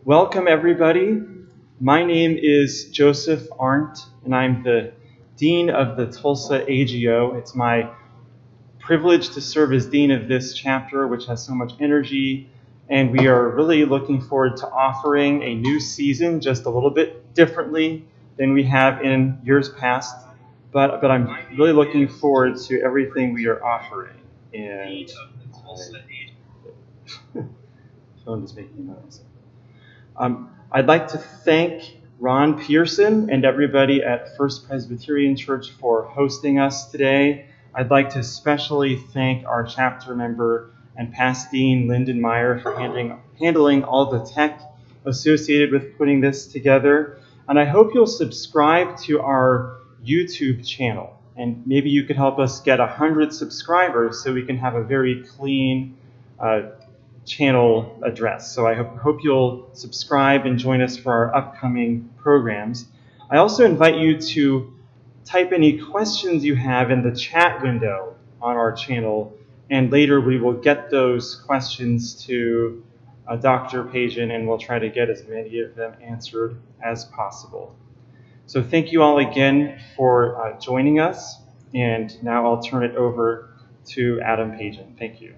Welcome, everybody. My name is Joseph Arndt, and I'm the Dean of the Tulsa AGO. It's my privilege to serve as Dean of this chapter, which has so much energy, and we are really looking forward to offering a new season just a little bit differently than we have in years past. But I'm really looking forward to everything we are offering. And phone is making noise. I'd like to thank Ron Pearson and everybody at First Presbyterian Church for hosting us today. I'd like to especially thank our chapter member and past dean, Lyndon Meyer, for handling all the tech associated with putting this together. And I hope you'll subscribe to our YouTube channel. And maybe you could help us get 100 subscribers so we can have a very clean channel address. So I hope you'll subscribe and join us for our upcoming programs. I also invite you to type any questions you have in the chat window on our channel, and later we will get those questions to Dr. Pajan, and we'll try to get as many of them answered as possible. So thank you all again for joining us, and now I'll turn it over to Adam Pajan. Thank you.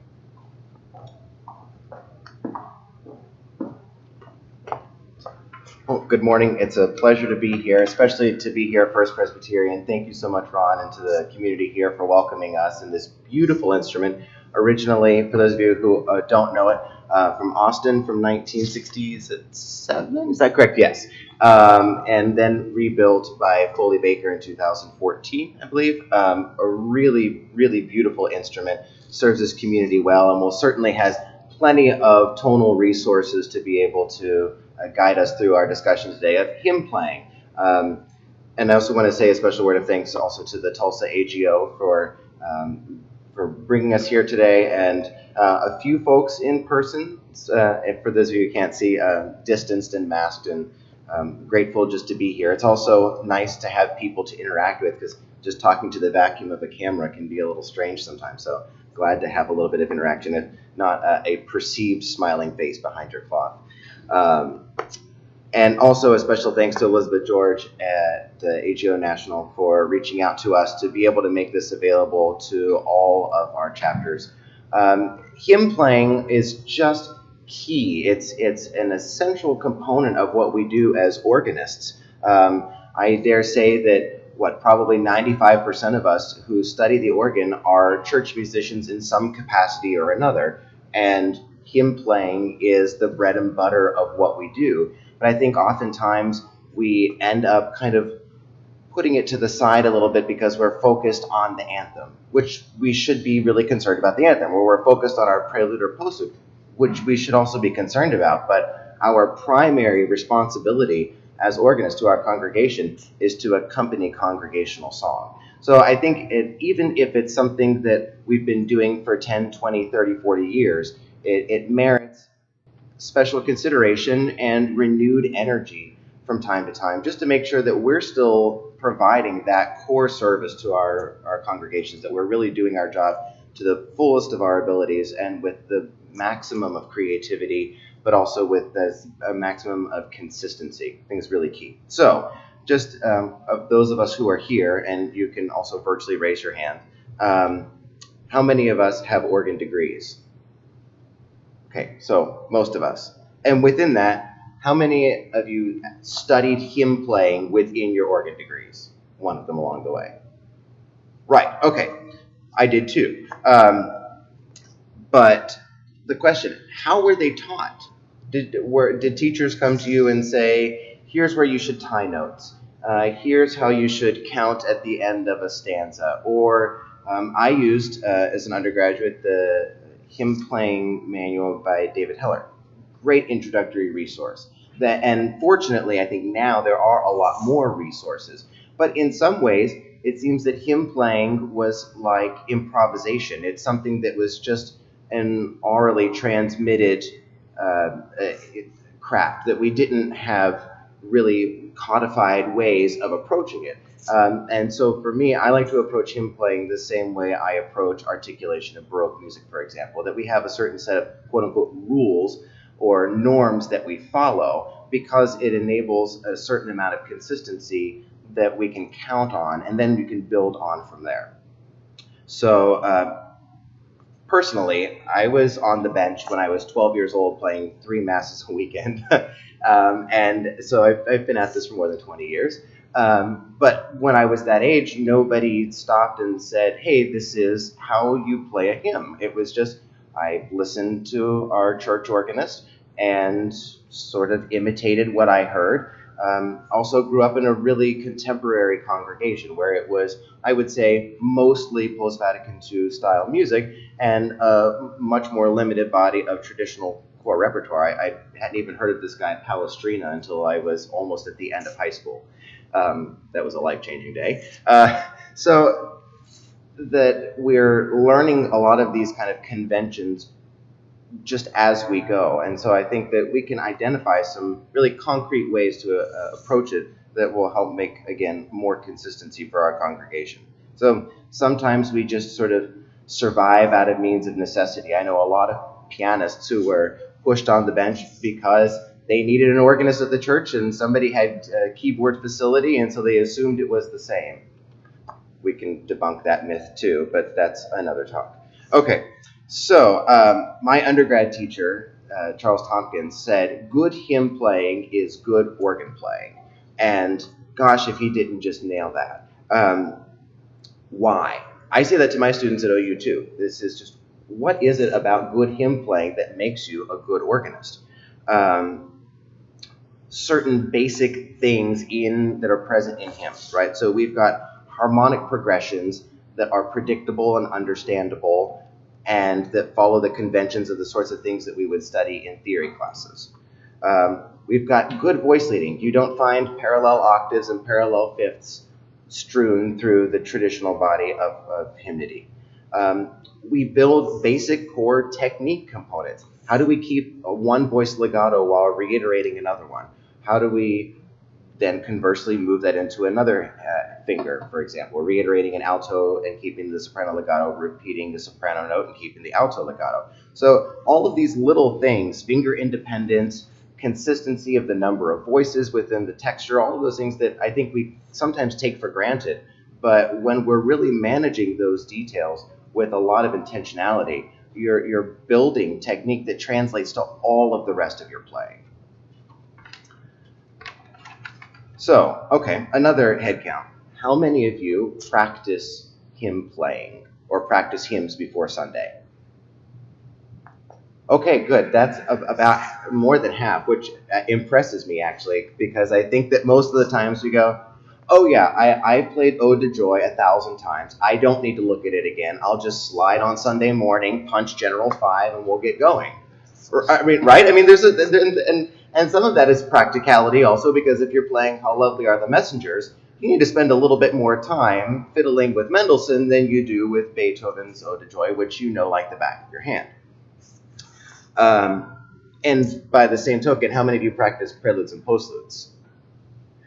Well, good morning. It's a pleasure to be here, especially to be here at First Presbyterian. Thank you so much, Ron, and to the community here for welcoming us in this beautiful instrument. Originally, for those of you who don't know it, from Austin from 1967, is that correct? Yes. And then rebuilt by Foley Baker in 2014, I believe. A really, really beautiful instrument, serves this community well, and will certainly has plenty of tonal resources to be able to guide us through our discussion today of hymn playing. And I also want to say a special word of thanks also to the Tulsa AGO for bringing us here today, and a few folks in person, for those of you who can't see, distanced and masked, and grateful just to be here. It's also nice to have people to interact with, because just talking to the vacuum of a camera can be a little strange sometimes, so glad to have a little bit of interaction, if not a perceived smiling face behind your cloth. And also a special thanks to Elizabeth George at the AGO National for reaching out to us to be able to make this available to all of our chapters. Hymn playing is just key. It's an essential component of what we do as organists. I dare say that probably 95% of us who study the organ are church musicians in some capacity or another, and hymn playing is the bread and butter of what we do. But I think oftentimes we end up kind of putting it to the side a little bit because we're focused on the anthem, which we should be really concerned about the anthem, or we're focused on our prelude or postlude, which we should also be concerned about. But our primary responsibility as organists to our congregation is to accompany congregational song. So I think even if it's something that we've been doing for 10, 20, 30, 40 years, it merits special consideration and renewed energy from time to time, just to make sure that we're still providing that core service to our congregations, that we're really doing our job to the fullest of our abilities and with the maximum of creativity, but also with a maximum of consistency. I think it's really key. So just of those of us who are here, and you can also virtually raise your hand, how many of us have organ degrees? Okay, so most of us. And within that, how many of you studied hymn playing within your organ degrees? One of them along the way. Right, okay. I did too. But the question, how were they taught? Did teachers come to you and say, here's where you should tie notes. Here's how you should count at the end of a stanza. Or I used, as an undergraduate, the hymn playing manual by David Heller. Great introductory resource. And fortunately, I think now there are a lot more resources. But in some ways, it seems that hymn playing was like improvisation. It's something that was just an orally transmitted craft, that we didn't have really codified ways of approaching it. And so for me, I like to approach hymn playing the same way I approach articulation of Baroque music, for example, that we have a certain set of quote-unquote rules or norms that we follow, because it enables a certain amount of consistency that we can count on, and then we can build on from there. So personally, I was on the bench when I was 12 years old playing 3 masses a weekend. And so I've been at this for more than 20 years. But when I was that age, nobody stopped and said, hey, this is how you play a hymn. It was just, I listened to our church organist and sort of imitated what I heard. Also grew up in a really contemporary congregation where it was, I would say, mostly post-Vatican II style music and a much more limited body of traditional core repertoire. I hadn't even heard of this guy Palestrina until I was almost at the end of high school. That was a life-changing day. So that we're learning a lot of these kind of conventions just as we go. And so I think that we can identify some really concrete ways to approach it that will help make, again, more consistency for our congregation. So sometimes we just sort of survive out of means of necessity. I know a lot of pianists who were pushed on the bench because they needed an organist at the church and somebody had a keyboard facility, and so they assumed it was the same. We can debunk that myth too, but that's another talk. Okay. So my undergrad teacher, Charles Tompkins, said, good hymn playing is good organ playing. And gosh, if he didn't just nail that. Why? I say that to my students at OU too. This is just, what is it about good hymn playing that makes you a good organist? Certain basic things that are present in hymns, right? So we've got harmonic progressions that are predictable and understandable, and that follow the conventions of the sorts of things that we would study in theory classes. We've got good voice leading. You don't find parallel octaves and parallel fifths strewn through the traditional body of hymnody. We build basic core technique components. How do we keep one voice legato while reiterating another one? How do we then conversely move that into another finger, for example, reiterating an alto and keeping the soprano legato, repeating the soprano note and keeping the alto legato. So all of these little things, finger independence, consistency of the number of voices within the texture, all of those things that I think we sometimes take for granted. But when we're really managing those details with a lot of intentionality, you're building technique that translates to all of the rest of your playing. So, okay, another head count. How many of you practice hymn playing or practice hymns before Sunday? Okay, good. That's about more than half, which impresses me actually, because I think that most of the times we go, oh yeah, I played Ode to Joy 1,000 times. I don't need to look at it again. I'll just slide on Sunday morning, punch General 5, and we'll get going. I mean, right? I mean, and some of that is practicality also, because if you're playing How Lovely Are the Messengers, you need to spend a little bit more time fiddling with Mendelssohn than you do with Beethoven's Ode to Joy, which you know like the back of your hand. And by the same token, how many of you practice preludes and postludes?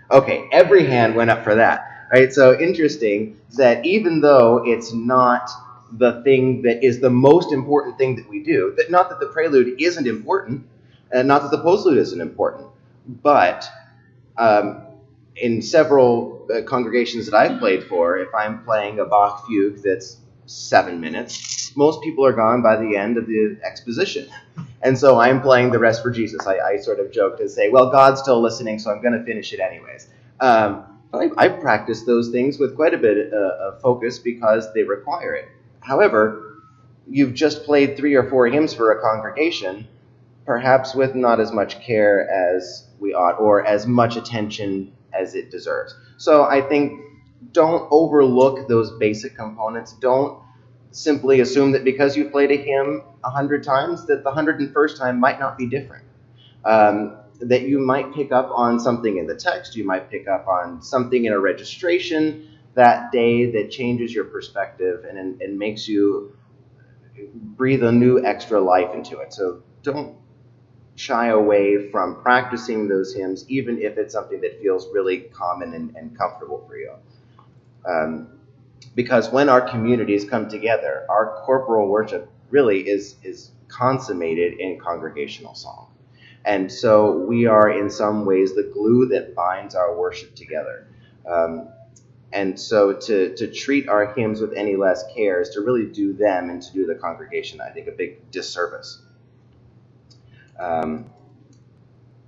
Okay, every hand went up for that, right? So interesting that even though it's not the thing that is the most important thing that we do, that not that the prelude isn't important, and not that the postlude isn't important, but in several congregations that I've played for, if I'm playing a Bach fugue that's 7 minutes, most people are gone by the end of the exposition. And so I'm playing the rest for Jesus. I sort of joke to say, well, God's still listening, so I'm going to finish it anyways. I practice those things with quite a bit of focus because they require it. However, you've just played 3 or 4 hymns for a congregation, perhaps with not as much care as we ought, or as much attention as it deserves. So I think don't overlook those basic components. Don't simply assume that because you played a hymn 100 times, that the 101st time might not be different. That you might pick up on something in the text, you might pick up on something in a registration that day that changes your perspective and makes you breathe a new extra life into it. So don't shy away from practicing those hymns, even if it's something that feels really common and comfortable for you. Because when our communities come together, our corporal worship really is consummated in congregational song. And so we are in some ways the glue that binds our worship together. And so to treat our hymns with any less care is to really do them and to do the congregation, I think, a big disservice.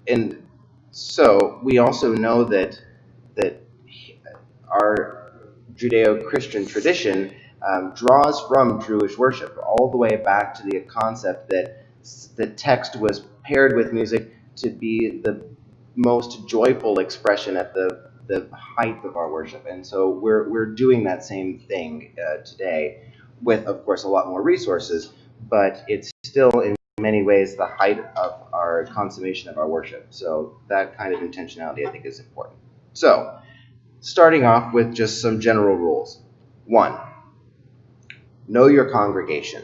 And so we also know that our Judeo-Christian tradition draws from Jewish worship all the way back to the concept that the text was paired with music to be the most joyful expression at the height of our worship. And so we're doing that same thing today with, of course, a lot more resources, but it's still in many ways the height of our consummation of our worship. So that kind of intentionality, I think, is important. So starting off with just some general rules. 1, know your congregation.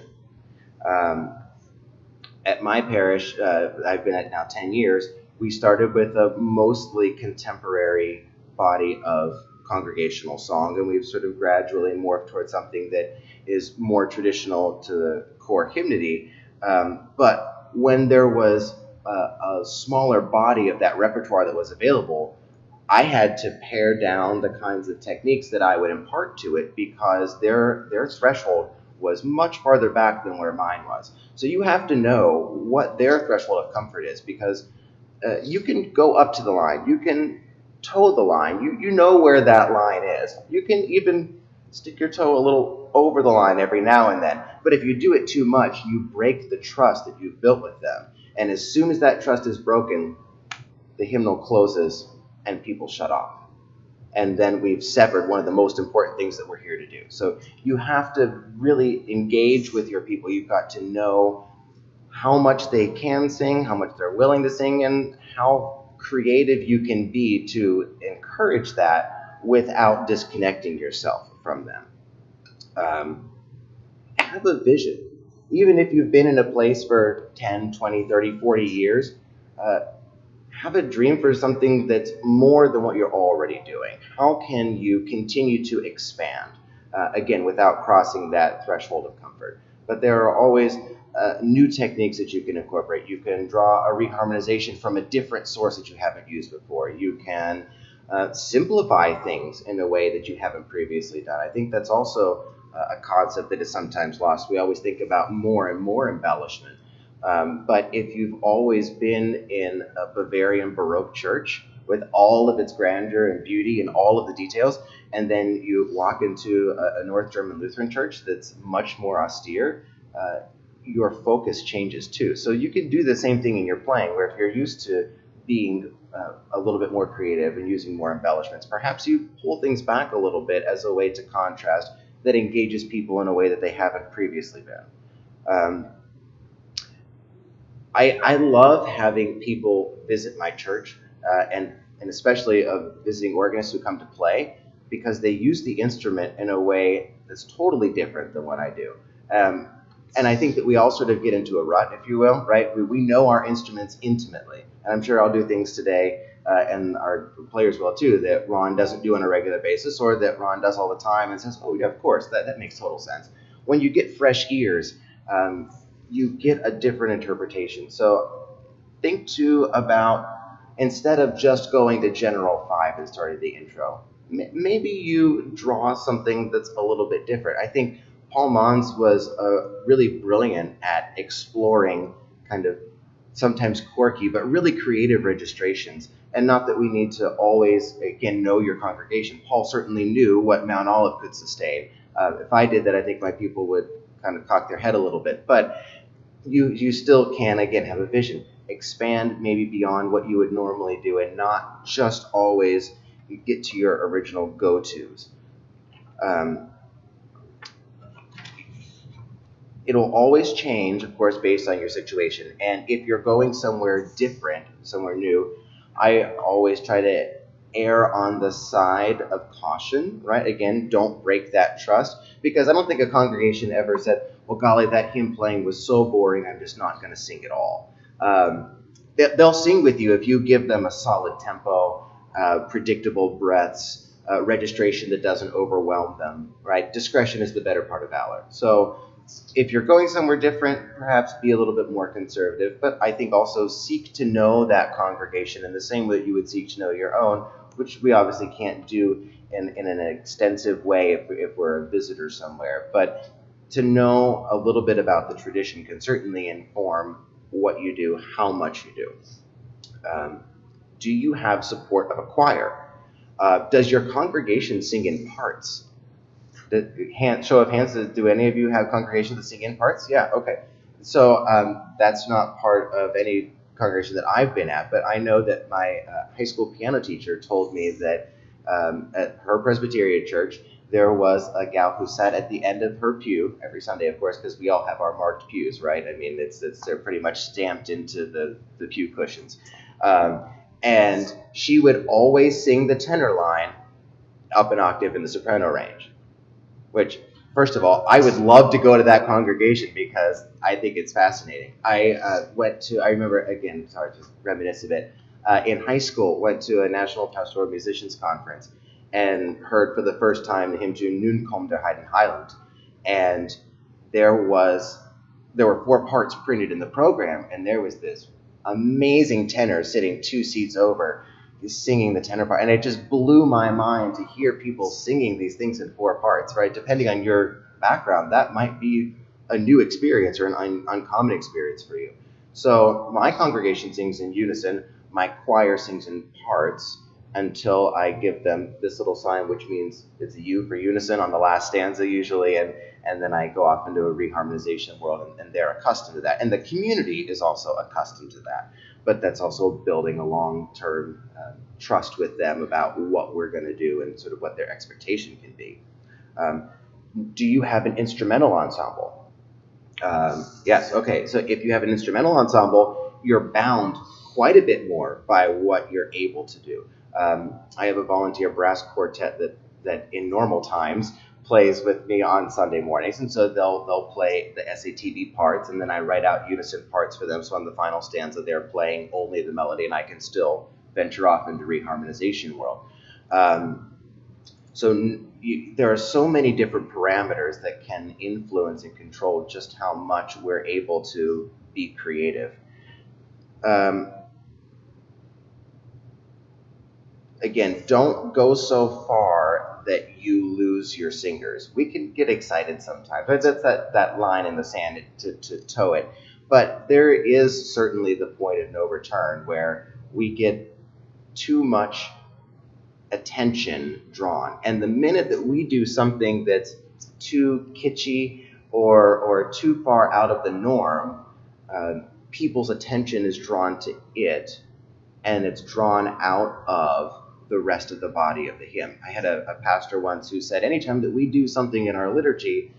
At my parish, I've been at now 10 years, we started with a mostly contemporary body of congregational song, and we've sort of gradually morphed towards something that is more traditional to the core hymnody. But when there was a smaller body of that repertoire that was available, I had to pare down the kinds of techniques that I would impart to it because their threshold was much farther back than where mine was. So you have to know what their threshold of comfort is, because you can go up to the line, you can toe the line, you know where that line is. You can even stick your toe a little over the line every now and then. But if you do it too much, you break the trust that you've built with them. And as soon as that trust is broken, the hymnal closes and people shut off. And then we've severed one of the most important things that we're here to do. So you have to really engage with your people. You've got to know how much they can sing, how much they're willing to sing, and how creative you can be to encourage that without disconnecting yourself from them. Have a vision. Even if you've been in a place for 10, 20, 30, 40 years, have a dream for something that's more than what you're already doing. How can you continue to expand, again, without crossing that threshold of comfort? But there are always new techniques that you can incorporate. You can draw a reharmonization from a different source that you haven't used before. You can simplify things in a way that you haven't previously done. I think that's also a concept that is sometimes lost. We always think about more and more embellishment. But if you've always been in a Bavarian Baroque church with all of its grandeur and beauty and all of the details, and then you walk into a North German Lutheran church that's much more austere, your focus changes too. So you can do the same thing in your playing, where if you're used to being a little bit more creative and using more embellishments, perhaps you pull things back a little bit as a way to contrast that engages people in a way that they haven't previously been. I love having people visit my church, and especially visiting organists who come to play, because they use the instrument in a way that's totally different than what I do. And I think that we all sort of get into a rut, if you will, right? We know our instruments intimately. And I'm sure I'll do things today, and our players will too, that Ron doesn't do on a regular basis, or that Ron does all the time and says, oh yeah, of course, that makes total sense. When you get fresh ears, you get a different interpretation. So think too about, instead of just going to general 5 and starting the intro, maybe you draw something that's a little bit different. I think Paul Mons was really brilliant at exploring kind of sometimes quirky but really creative registrations. And not that we need to always, again, know your congregation. Paul certainly knew what Mount Olive could sustain. If I did that, I think my people would kind of cock their head a little bit. But you still can, again, have a vision. Expand maybe beyond what you would normally do and not just always get to your original go-tos. It'll always change, of course, based on your situation. And if you're going somewhere different, somewhere new, I always try to err on the side of caution, right? Again, don't break that trust, because I don't think a congregation ever said, well, golly, that hymn playing was so boring, I'm just not going to sing at all. They'll sing with you if you give them a solid tempo, predictable breaths, registration that doesn't overwhelm them, right? Discretion is the better part of valor. So If you're going somewhere different, perhaps be a little bit more conservative, but I think also seek to know that congregation in the same way that you would seek to know your own, which we obviously can't do in an extensive way if we're a visitor somewhere. But to know a little bit about the tradition can certainly inform what you do, how much you do. Do you have support of a choir? Does your congregation sing in parts? Show of hands, do any of you have congregations that sing in parts? Yeah, okay. So that's not part of any congregation that I've been at, but I know that my high school piano teacher told me that at her Presbyterian church, there was a gal who sat at the end of her pew every Sunday, of course, because we all have our marked pews, right? I mean, they're pretty much stamped into the pew cushions. And she would always sing the tenor line up an octave in the soprano range. Which, first of all, I would love to go to that congregation because I think it's fascinating. I remember, again, sorry to reminisce a bit, in high school, went to a National Pastoral Musicians Conference and heard for the first time the hymn tune Nun kom der Heiden Heiland. And there were 4 parts printed in the program, and there was this amazing tenor sitting 2 seats over, singing the tenor part, and it just blew my mind to hear people singing these things in 4 parts, right? Depending on your background, that might be a new experience or an uncommon experience for you. So my congregation sings in unison, my choir sings in parts until I give them this little sign, which means it's a U for unison on the last stanza usually, and then I go off into a reharmonization world, and they're accustomed to that. And the community is also accustomed to that. But that's also building a long-term trust with them about what we're going to do and sort of what their expectation can be. Do you have an instrumental ensemble? Yes, okay. So if you have an instrumental ensemble, you're bound quite a bit more by what you're able to do. I have a volunteer brass quartet that in normal times plays with me on Sunday mornings, and so they'll play the SATB parts, and then I write out unison parts for them, so on the final stanza they're playing only the melody, and I can still venture off into reharmonization world. There are so many different parameters that can influence and control just how much we're able to be creative. Again, don't go so far that you lose your singers. We can get excited sometimes, but that's that line in the sand to tow it. But there is certainly the point of no return where we get too much attention drawn. And the minute that we do something that's too kitschy or too far out of the norm, people's attention is drawn to it, and it's drawn out of the rest of the body of the hymn. I had a pastor once who said, anytime that we do something in our liturgy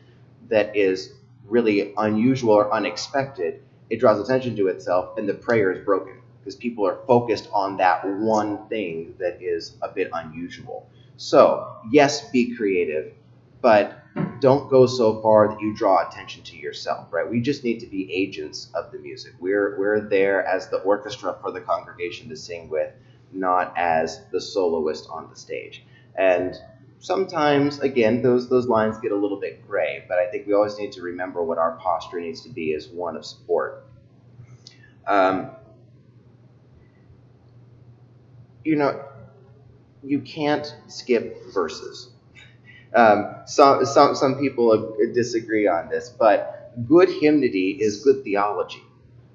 that is really unusual or unexpected, it draws attention to itself and the prayer is broken because people are focused on that one thing that is a bit unusual. So, yes, be creative, but don't go so far that you draw attention to yourself, right? We just need to be agents of the music. We're there as the orchestra for the congregation to sing with, not as the soloist on the stage. And sometimes, again, those lines get a little bit gray, but I think we always need to remember what our posture needs to be as one of support. You can't skip verses. Some people disagree on this, but good hymnody is good theology,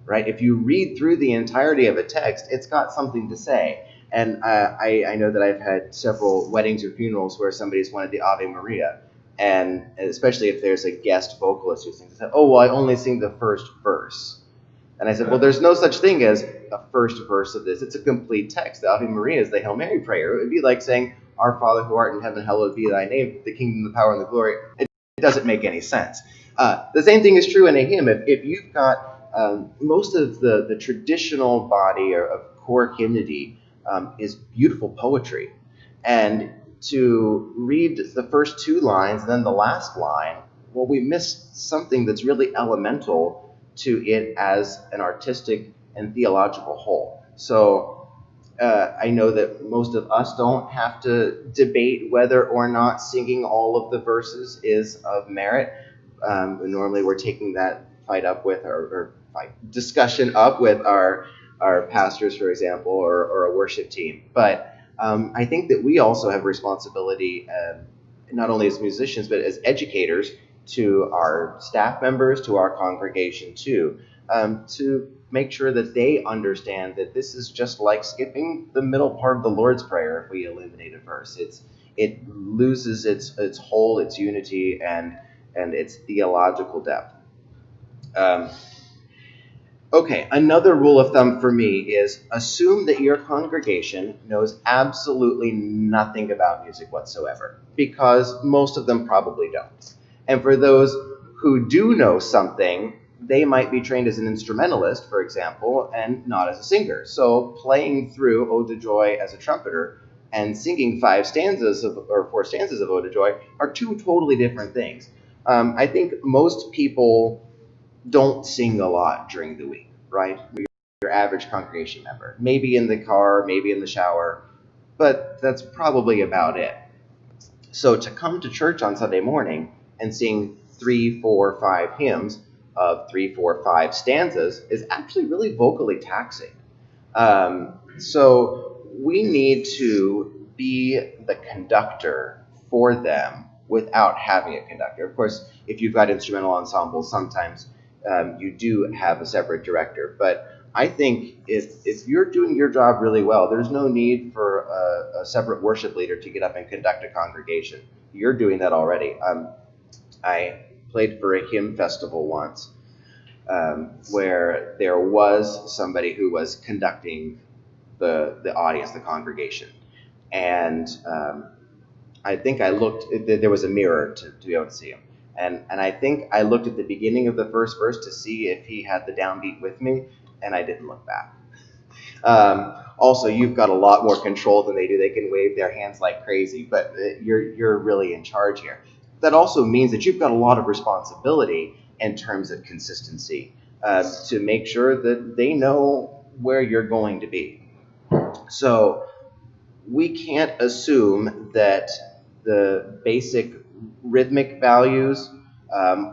right? If you read through the entirety of a text, it's got something to say. And I know that I've had several weddings or funerals where somebody's wanted the Ave Maria, and especially if there's a guest vocalist who sings, oh, well, I only sing the first verse. And I said, well, there's no such thing as a first verse of this. It's a complete text. The Ave Maria is the Hail Mary prayer. It would be like saying, Our Father who art in heaven, hallowed be thy name, the kingdom, the power, and the glory. It doesn't make any sense. The same thing is true in a hymn. If you've got most of the traditional body of core hymnody is beautiful poetry. And to read the first 2 lines and then the last line, well, we miss something that's really elemental to it as an artistic and theological whole. So I know that most of us don't have to debate whether or not singing all of the verses is of merit, Normally we're taking that fight up with, or discussion up with our pastors, for example, or a worship team. But I think that we also have responsibility, not only as musicians, but as educators, to our staff members, to our congregation too, to make sure that they understand that this is just like skipping the middle part of the Lord's Prayer if we eliminate a verse. It loses its whole, its unity, and its theological depth. Okay, another rule of thumb for me is assume that your congregation knows absolutely nothing about music whatsoever, because most of them probably don't. And for those who do know something, they might be trained as an instrumentalist, for example, and not as a singer. So playing through Ode to Joy as a trumpeter and singing 4 stanzas of Ode to Joy are two totally different things. I think most people don't sing a lot during the week, right? Your average congregation member. Maybe in the car, maybe in the shower, but that's probably about it. So to come to church on Sunday morning and sing 3, 4, 5 hymns of 3, 4, 5 stanzas is actually really vocally taxing. So we need to be the conductor for them without having a conductor. Of course, if you've got instrumental ensembles, sometimes you do have a separate director. But I think if you're doing your job really well, there's no need for a separate worship leader to get up and conduct a congregation. You're doing that already. I played for a hymn festival once where there was somebody who was conducting the audience, the congregation. And I think I looked, there was a mirror to be able to see him. And I think I looked at the beginning of the first verse to see if he had the downbeat with me, and I didn't look back. Also, you've got a lot more control than they do. They can wave their hands like crazy, but you're really in charge here. That also means that you've got a lot of responsibility in terms of consistency to make sure that they know where you're going to be. So we can't assume that the basic rhythmic values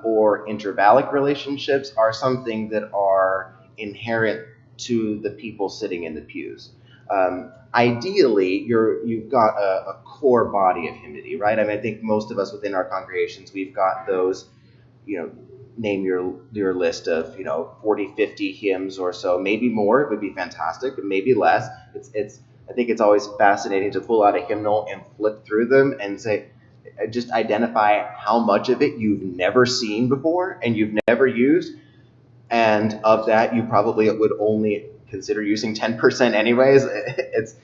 or intervallic relationships are something that are inherent to the people sitting in the pews. Ideally, you've got a core body of hymnody, right? I mean, I think most of us within our congregations, we've got those, name your list of, 40, 50 hymns or so, maybe more. It would be fantastic, but maybe less. I think it's always fascinating to pull out a hymnal and flip through them and say, just identify how much of it you've never seen before and you've never used. And of that, you probably would only consider using 10% anyways. It's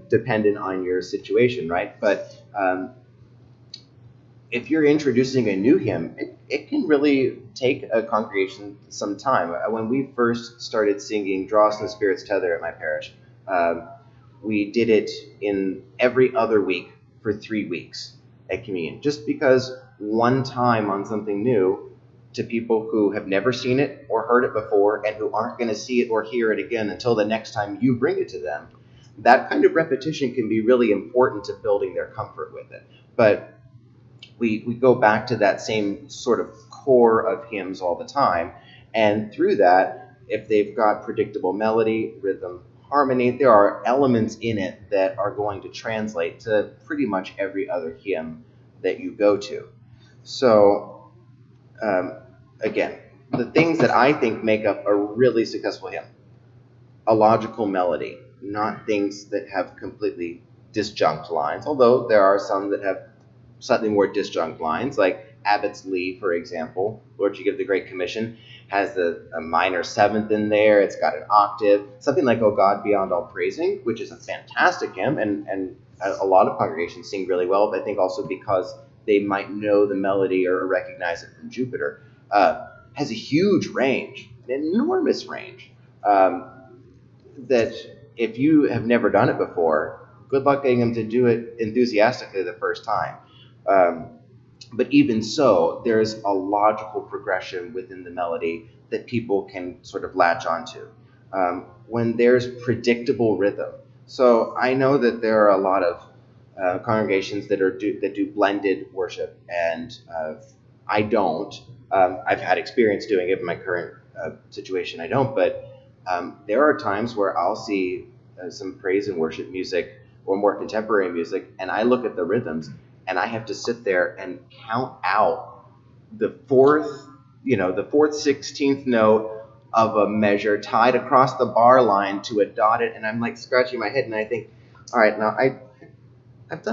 dependent on your situation, right? But if you're introducing a new hymn, it can really take a congregation some time. When we first started singing Draw Us in the Spirit's Tether at my parish, we did it in every other week for 3 weeks at communion, just because one time on something new to people who have never seen it or heard it before and who aren't going to see it or hear it again until the next time you bring it to them, that kind of repetition can be really important to building their comfort with it. But we go back to that same sort of core of hymns all the time, and through that, if they've got predictable melody, rhythm, harmony, there are elements in it that are going to translate to pretty much every other hymn that you go to. So, again, the things that I think make up a really successful hymn: a logical melody, not things that have completely disjunct lines, although there are some that have slightly more disjunct lines, like Abbott's Lee, for example. Lord, You Give the Great Commission has a minor seventh in there. It's got an octave. Something like O God Beyond All Praising, which is a fantastic hymn, and a lot of congregations sing really well, but I think also because they might know the melody or recognize it from Jupiter, has a huge range, an enormous range, that if you have never done it before, good luck getting them to do it enthusiastically the first time. But even so, there's a logical progression within the melody that people can sort of latch onto. When there's predictable rhythm. So I know that there are a lot of congregations that do blended worship, and I don't. I've had experience doing it in my current situation. I don't, but there are times where I'll see some praise and worship music or more contemporary music, and I look at the rhythms, and I have to sit there and count out the fourth 16th note of a measure tied across the bar line to a dotted, and I'm like scratching my head, and I think, all right, now I've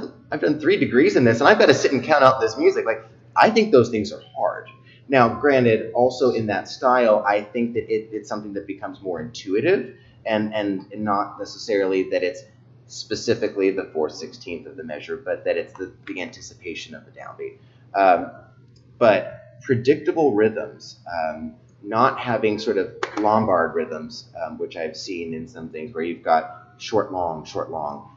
done 3 degrees in this, and I've got to sit and count out this music. Like, I think those things are hard. Now, granted, also in that style, I think that it's something that becomes more intuitive, and not necessarily that it's specifically the 4/16th of the measure, but that it's the anticipation of the downbeat. But predictable rhythms, not having sort of Lombard rhythms, which I've seen in some things where you've got short, long, short, long.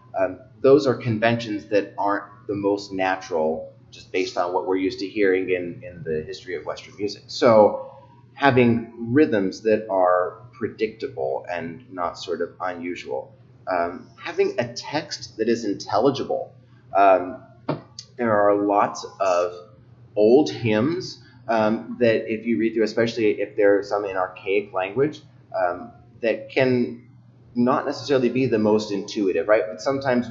Those are conventions that aren't the most natural, just based on what we're used to hearing in the history of Western music. So having rhythms that are predictable and not sort of unusual. Having a text that is intelligible. There are lots of old hymns that if you read through, especially if there are some in archaic language, that can not necessarily be the most intuitive, right? But sometimes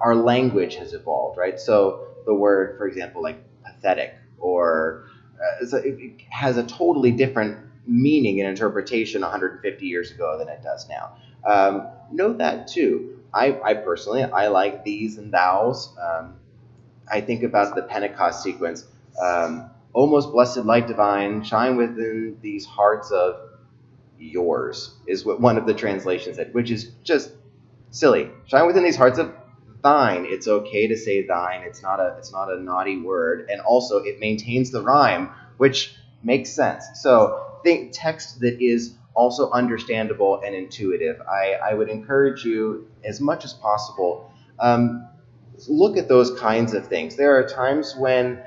our language has evolved, right? So the word, for example, like pathetic, or so it has a totally different meaning and interpretation 150 years ago than it does now. Know that too. I personally, I like these and thous. I think about the Pentecost sequence. O most blessed light divine, shine within these hearts of yours, is what one of the translations said, which is just silly. Shine within these hearts of thine. It's okay to say thine. It's not a naughty word, and also it maintains the rhyme, which makes sense. So think text that is also understandable and intuitive. I would encourage you as much as possible, look at those kinds of things. There are times when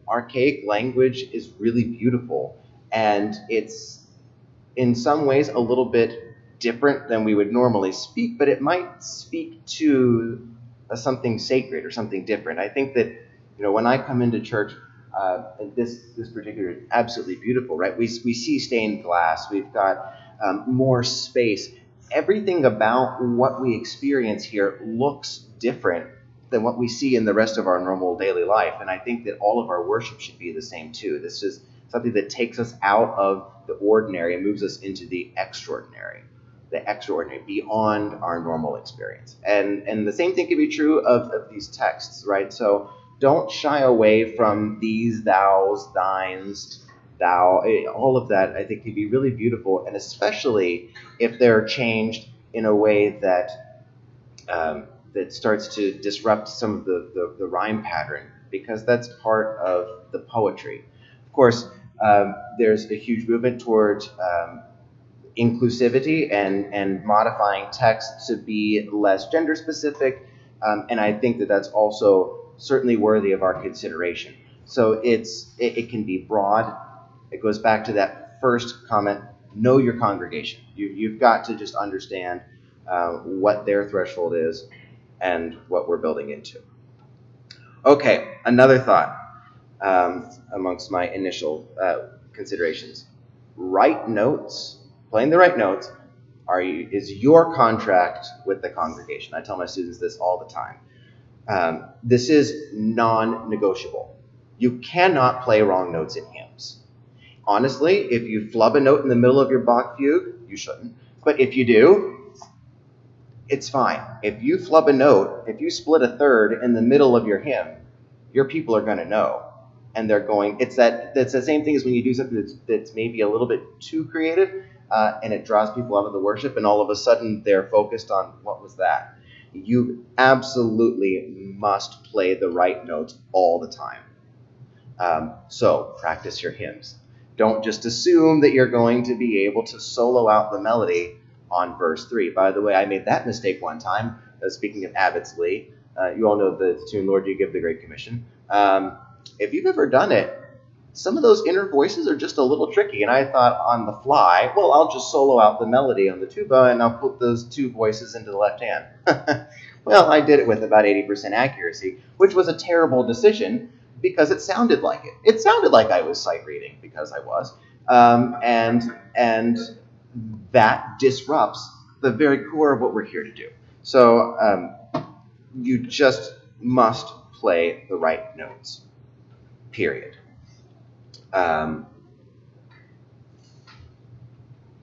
archaic language is really beautiful, and it's in some ways a little bit different than we would normally speak, but it might speak to something sacred or something different. I think that, when I come into church, this particular is absolutely beautiful, right? We see stained glass. We've got more space. Everything about what we experience here looks different than what we see in the rest of our normal daily life. And I think that all of our worship should be the same too. This is something that takes us out of the ordinary and moves us into the extraordinary, beyond our normal experience. And the same thing can be true of these texts, right? So don't shy away from these, thous, thines, thou. All of that, I think, can be really beautiful, and especially if they're changed in a way that that starts to disrupt some of the rhyme pattern, because that's part of the poetry. Of course, there's a huge movement towards inclusivity and modifying text to be less gender specific, and I think that that's also certainly worthy of our consideration. So it can be broad. It goes back to that first comment: know your congregation. You've got to just understand what their threshold is and what we're building into. Okay, another thought amongst my initial considerations: right notes. Playing the right notes is your contract with the congregation. I tell my students this all the time. This is non-negotiable. You cannot play wrong notes in hymns. Honestly, if you flub a note in the middle of your Bach fugue, you shouldn't. But if you do, it's fine. If you flub a note, if you split a third in the middle of your hymn, your people are going to know. And they're going, that's the same thing as when you do something that's maybe a little bit too creative, and it draws people out of the worship, and all of a sudden they're focused on what was that. You absolutely must play the right notes all the time. So practice your hymns. Don't just assume that you're going to be able to solo out the melody on verse 3. By the way, I made that mistake one time. Speaking of Abbott's Lee, you all know the tune, Lord, You Give the Great Commission. If you've ever done it, some of those inner voices are just a little tricky. And I thought on the fly, well, I'll just solo out the melody on the tuba and I'll put those two voices into the left hand. Well, I did it with about 80% accuracy, which was a terrible decision because it sounded like it. It sounded like I was sight reading, because I was. And that disrupts the very core of what we're here to do. So you just must play the right notes, period.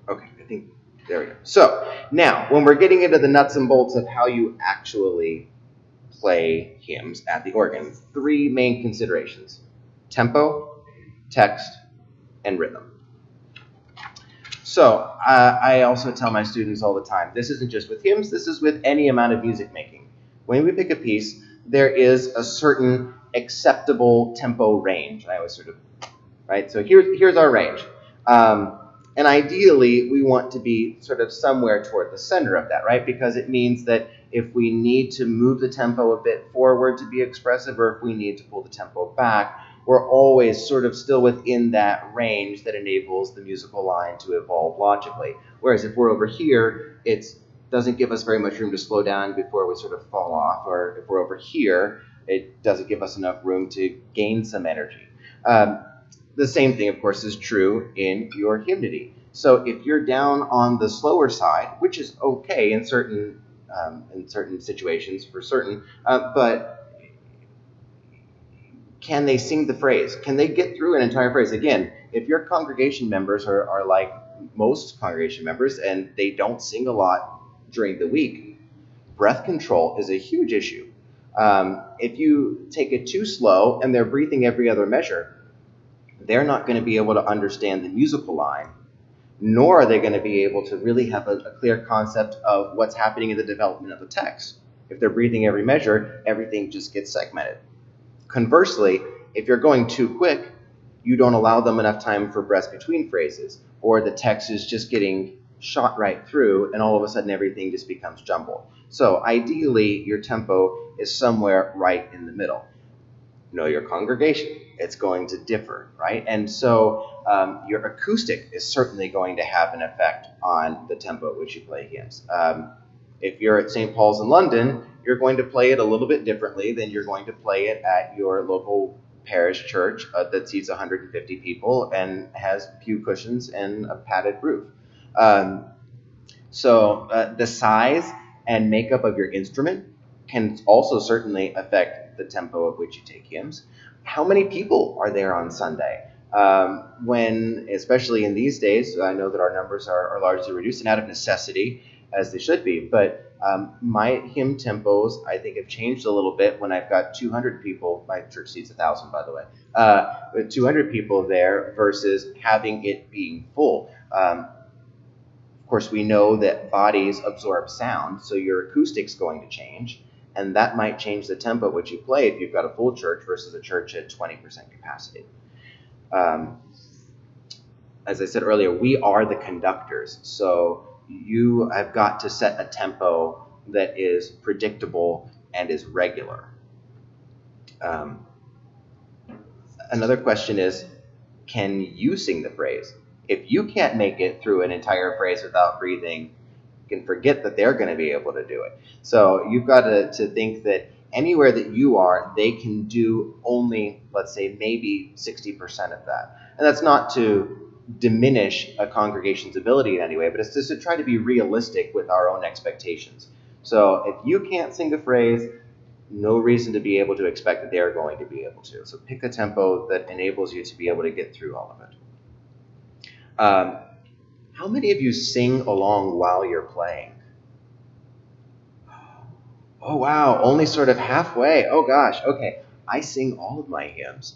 Okay, I think, there we go. So now, when we're getting into the nuts and bolts of how you actually play hymns at the organ, 3 main considerations: tempo, text, and rhythm. So I also tell my students all the time, this isn't just with hymns, this is with any amount of music making. When we pick a piece, there is a certain acceptable tempo range. I always sort of, right? So here's our range. And ideally, we want to be sort of somewhere toward the center of that, right? Because it means that if we need to move the tempo a bit forward to be expressive, or if we need to pull the tempo back, we're always sort of still within that range that enables the musical line to evolve logically. Whereas if we're over here, it doesn't give us very much room to slow down before we sort of fall off. Or if we're over here, it doesn't give us enough room to gain some energy. The same thing, of course, is true in your hymnody. So if you're down on the slower side, which is okay in certain situations for certain, but can they sing the phrase? Can they get through an entire phrase? Again, if your congregation members are like most congregation members and they don't sing a lot during the week, breath control is a huge issue. If you take it too slow and they're breathing every other measure, they're not going to be able to understand the musical line, nor are they going to be able to really have a clear concept of what's happening in the development of the text. If they're breathing every measure, everything just gets segmented. Conversely, if you're going too quick, you don't allow them enough time for breaths between phrases, or the text is just getting shot right through, and all of a sudden everything just becomes jumbled. So ideally, your tempo is somewhere right in the middle. Know your congregation. It's going to differ, right? And so your acoustic is certainly going to have an effect on the tempo at which you play hymns. If you're at St. Paul's in London, you're going to play it a little bit differently than you're going to play it at your local parish church that seats 150 people and has pew cushions and a padded roof. So the size and makeup of your instrument can also certainly affect the tempo at which you take hymns. How many people are there on Sunday? When, especially in these days, I know that our numbers are largely reduced and out of necessity, as they should be, but my hymn tempos, I think, have changed a little bit when I've got 200 people. My church seats 1,000, by the way. With 200 people there versus having it being full. Of course, we know that bodies absorb sound, so your acoustic's going to change, and that might change the tempo at which you play if you've got a full church versus a church at 20% capacity. As I said earlier, we are the conductors, so you have got to set a tempo that is predictable and is regular. Another question is, can you sing the phrase? If you can't make it through an entire phrase without breathing, you can forget that they're going to be able to do it. So you've got to think that anywhere that you are, they can do only, let's say, maybe 60% of that. And that's not to diminish a congregation's ability in any way, but it's just to try to be realistic with our own expectations. So if you can't sing a phrase, no reason to be able to expect that they're going to be able to. So pick a tempo that enables you to be able to get through all of it. How many of you sing along while you're playing? Oh, wow, only sort of halfway. Oh, gosh, okay. I sing all of my hymns.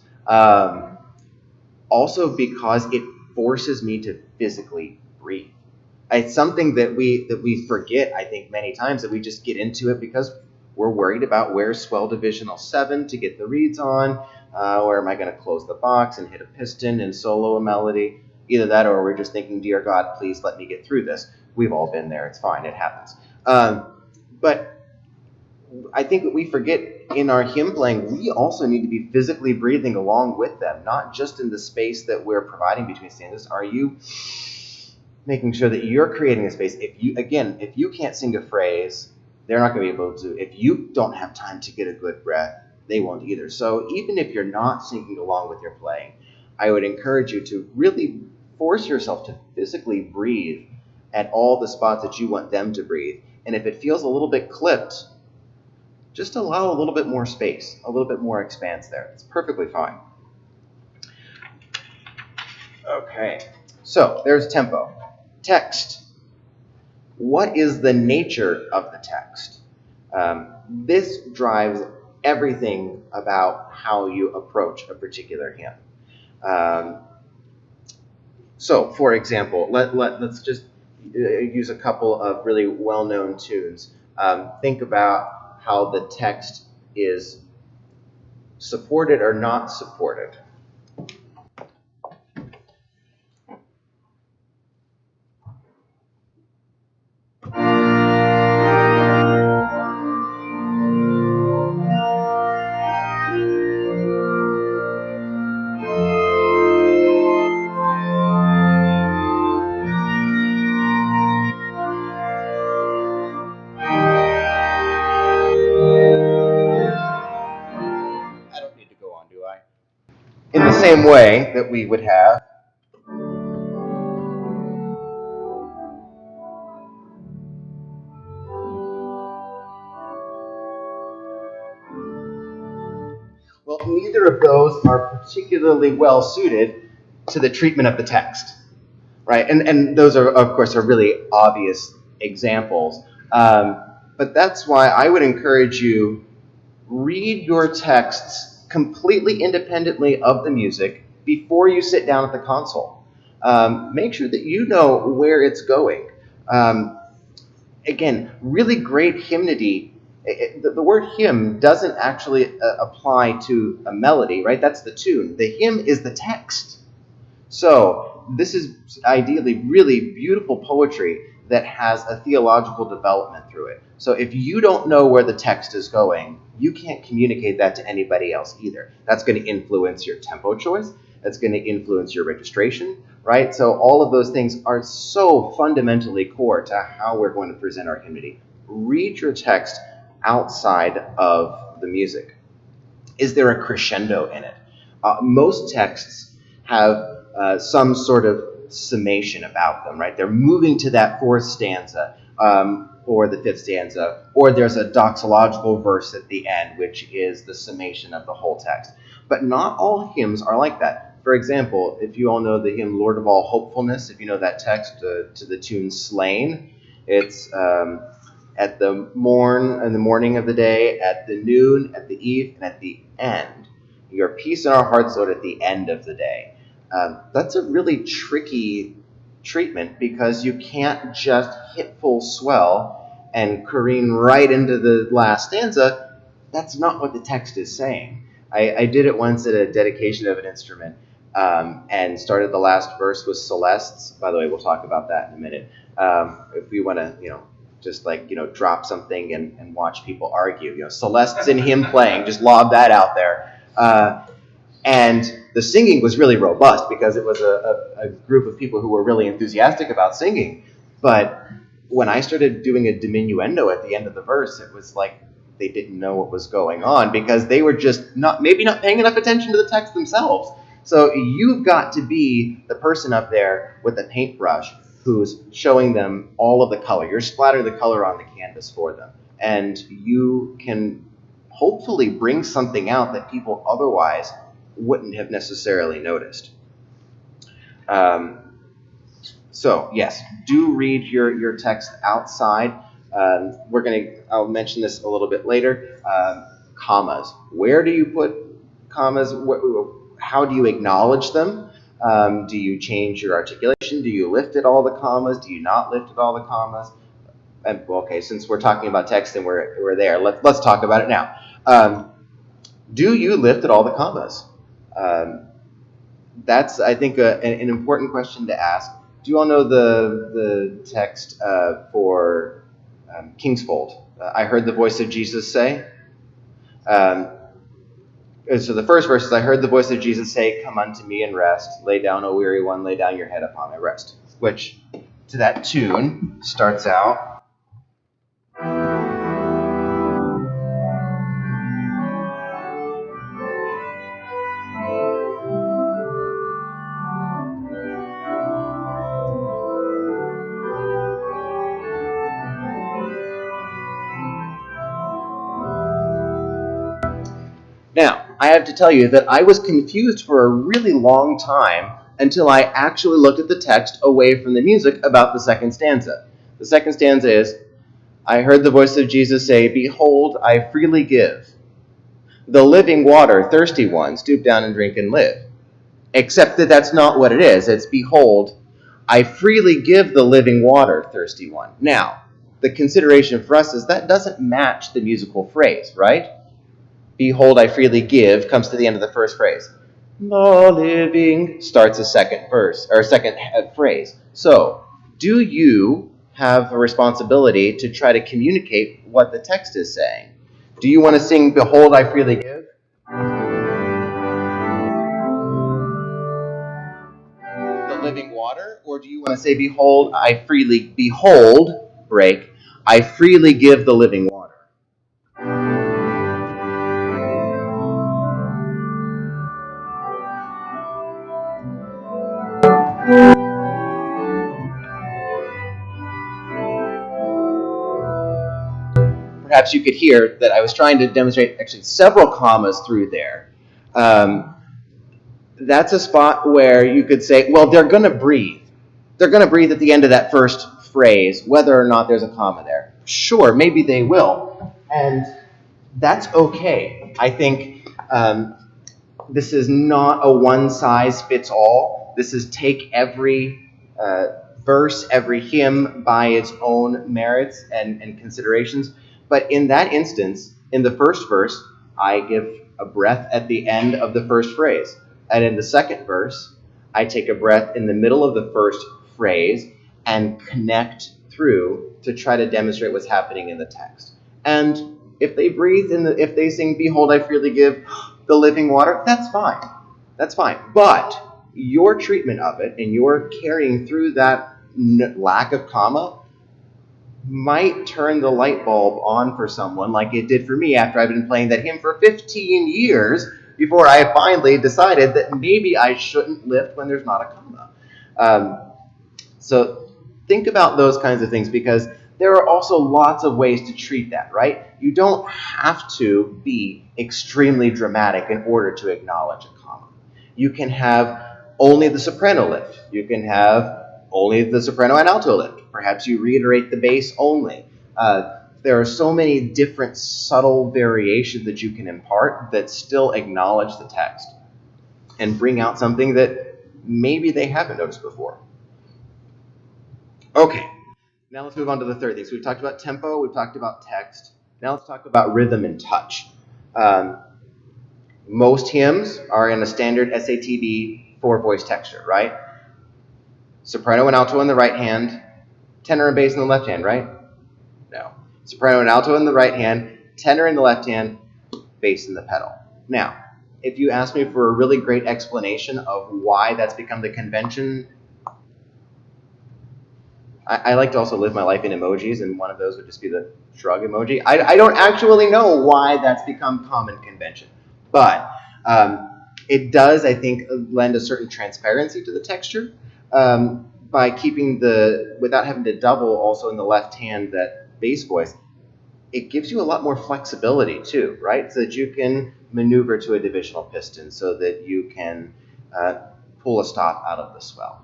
Also because it forces me to physically breathe. It's something that we forget, I think, many times, that we just get into it because we're worried about where's swell divisional 7 to get the reeds on, where am I going to close the box and hit a piston and solo a melody. Either that or we're just thinking, dear God, please let me get through this. We've all been there. It's fine. It happens. But I think that we forget in our hymn playing, we also need to be physically breathing along with them, not just in the space that we're providing between stanzas. Are you making sure that you're creating a space? If you can't sing a phrase, they're not going to be able to. If you don't have time to get a good breath, they won't either. So even if you're not singing along with your playing, I would encourage you to really force yourself to physically breathe at all the spots that you want them to breathe. And if it feels a little bit clipped, just allow a little bit more space, a little bit more expanse there. It's perfectly fine. Okay, so there's tempo. Text. What is the nature of the text? This drives everything about how you approach a particular hymn. So, for example, let's just use a couple of really well-known tunes. Think about how the text is supported or not supported. In the same way that we would have well, neither of those are particularly well suited to the treatment of the text, right? And those are, of course, are really obvious examples. But that's why I would encourage you, read your texts completely independently of the music before you sit down at the console. Make sure that you know where it's going. Again, really great hymnody. The word hymn doesn't actually apply to a melody, right? That's the tune. The hymn is the text. So this is ideally really beautiful poetry that has a theological development through it. So if you don't know where the text is going, you can't communicate that to anybody else either. That's going to influence your tempo choice. That's going to influence your registration, right? So all of those things are so fundamentally core to how we're going to present our hymnody. Read your text outside of the music. Is there a crescendo in it? Most texts have some sort of summation about them, right? They're moving to that fourth stanza or the fifth stanza, or there's a doxological verse at the end, which is the summation of the whole text. But not all hymns are like that. For example, if you all know the hymn Lord of All Hopefulness, if you know that text to the tune Slain, it's at the morn and the morning of the day, at the noon, at the eve, and at the end. Your peace in our hearts, Lord, at the end of the day. That's a really tricky treatment because you can't just hit full swell and careen right into the last stanza. That's not what the text is saying. I did it once at a dedication of an instrument and started the last verse with Celestes. By the way, we'll talk about that in a minute. If we want to, just drop something and watch people argue. Celestes in hymn playing, just lob that out there. And the singing was really robust because it was a group of people who were really enthusiastic about singing. But when I started doing a diminuendo at the end of the verse, it was like they didn't know what was going on because they were just maybe not paying enough attention to the text themselves. So you've got to be the person up there with the paintbrush who's showing them all of the color. You're splattering the color on the canvas for them. And you can hopefully bring something out that people otherwise wouldn't have necessarily noticed. So yes, do read your text outside. I'll mention this a little bit later. Commas. Where do you put commas? How do you acknowledge them? Do you change your articulation? Do you lift at all the commas? Do you not lift at all the commas? Okay, since we're talking about text and we're there, let's talk about it now. Do you lift at all the commas? That's, I think, an important question to ask. Do you all know the text for Kingsfold? I heard the voice of Jesus say. So the first verse is, I heard the voice of Jesus say, come unto me and rest. Lay down, O weary one, lay down your head upon my rest. Which, to that tune, starts out. I have to tell you that I was confused for a really long time until I actually looked at the text away from the music about the second stanza. The second stanza is, I heard the voice of Jesus say, behold, I freely give. The living water, thirsty one, stoop down and drink and live. Except that that's not what it is. It's, behold, I freely give the living water, thirsty one. Now, the consideration for us is that doesn't match the musical phrase, right? Behold, I freely give comes to the end of the first phrase. The living starts a second verse, or second phrase. So, do you have a responsibility to try to communicate what the text is saying? Do you want to sing, behold, I freely give? The living water? Or do you want to say, behold, break, I freely give the living water? Perhaps you could hear that I was trying to demonstrate actually several commas through there. That's a spot where you could say, well, they're going to breathe. They're going to breathe at the end of that first phrase, whether or not there's a comma there. Sure, maybe they will. And that's okay. I think this is not a one-size-fits-all. This is take every verse, every hymn by its own merits and considerations. But in that instance, in the first verse, I give a breath at the end of the first phrase. And in the second verse, I take a breath in the middle of the first phrase and connect through to try to demonstrate what's happening in the text. And if they breathe, if they sing, behold, I freely give the living water, that's fine. That's fine. But your treatment of it and your carrying through that lack of comma might turn the light bulb on for someone like it did for me after I've been playing that hymn for 15 years before I finally decided that maybe I shouldn't lift when there's not a comma. So think about those kinds of things, because there are also lots of ways to treat that, right? You don't have to be extremely dramatic in order to acknowledge a comma. You can have only the soprano lift. You can have only the soprano and alto lift. Perhaps you reiterate the bass only. There are so many different subtle variations that you can impart that still acknowledge the text and bring out something that maybe they haven't noticed before. Okay, now let's move on to the third thing. So we've talked about tempo, we've talked about text. Now let's talk about rhythm and touch. Most hymns are in a standard SATB 4-voice texture, right? Soprano and alto in the right hand, tenor and bass in the left hand, right? No. Soprano and alto in the right hand, tenor in the left hand, bass in the pedal. Now, if you ask me for a really great explanation of why that's become the convention, I like to also live my life in emojis, and one of those would just be the shrug emoji. I don't actually know why that's become common convention, but it does, I think, lend a certain transparency to the texture. By keeping without having to double also in the left hand that bass voice, it gives you a lot more flexibility too, right? So that you can maneuver to a divisional piston, so that you can pull a stop out of the swell.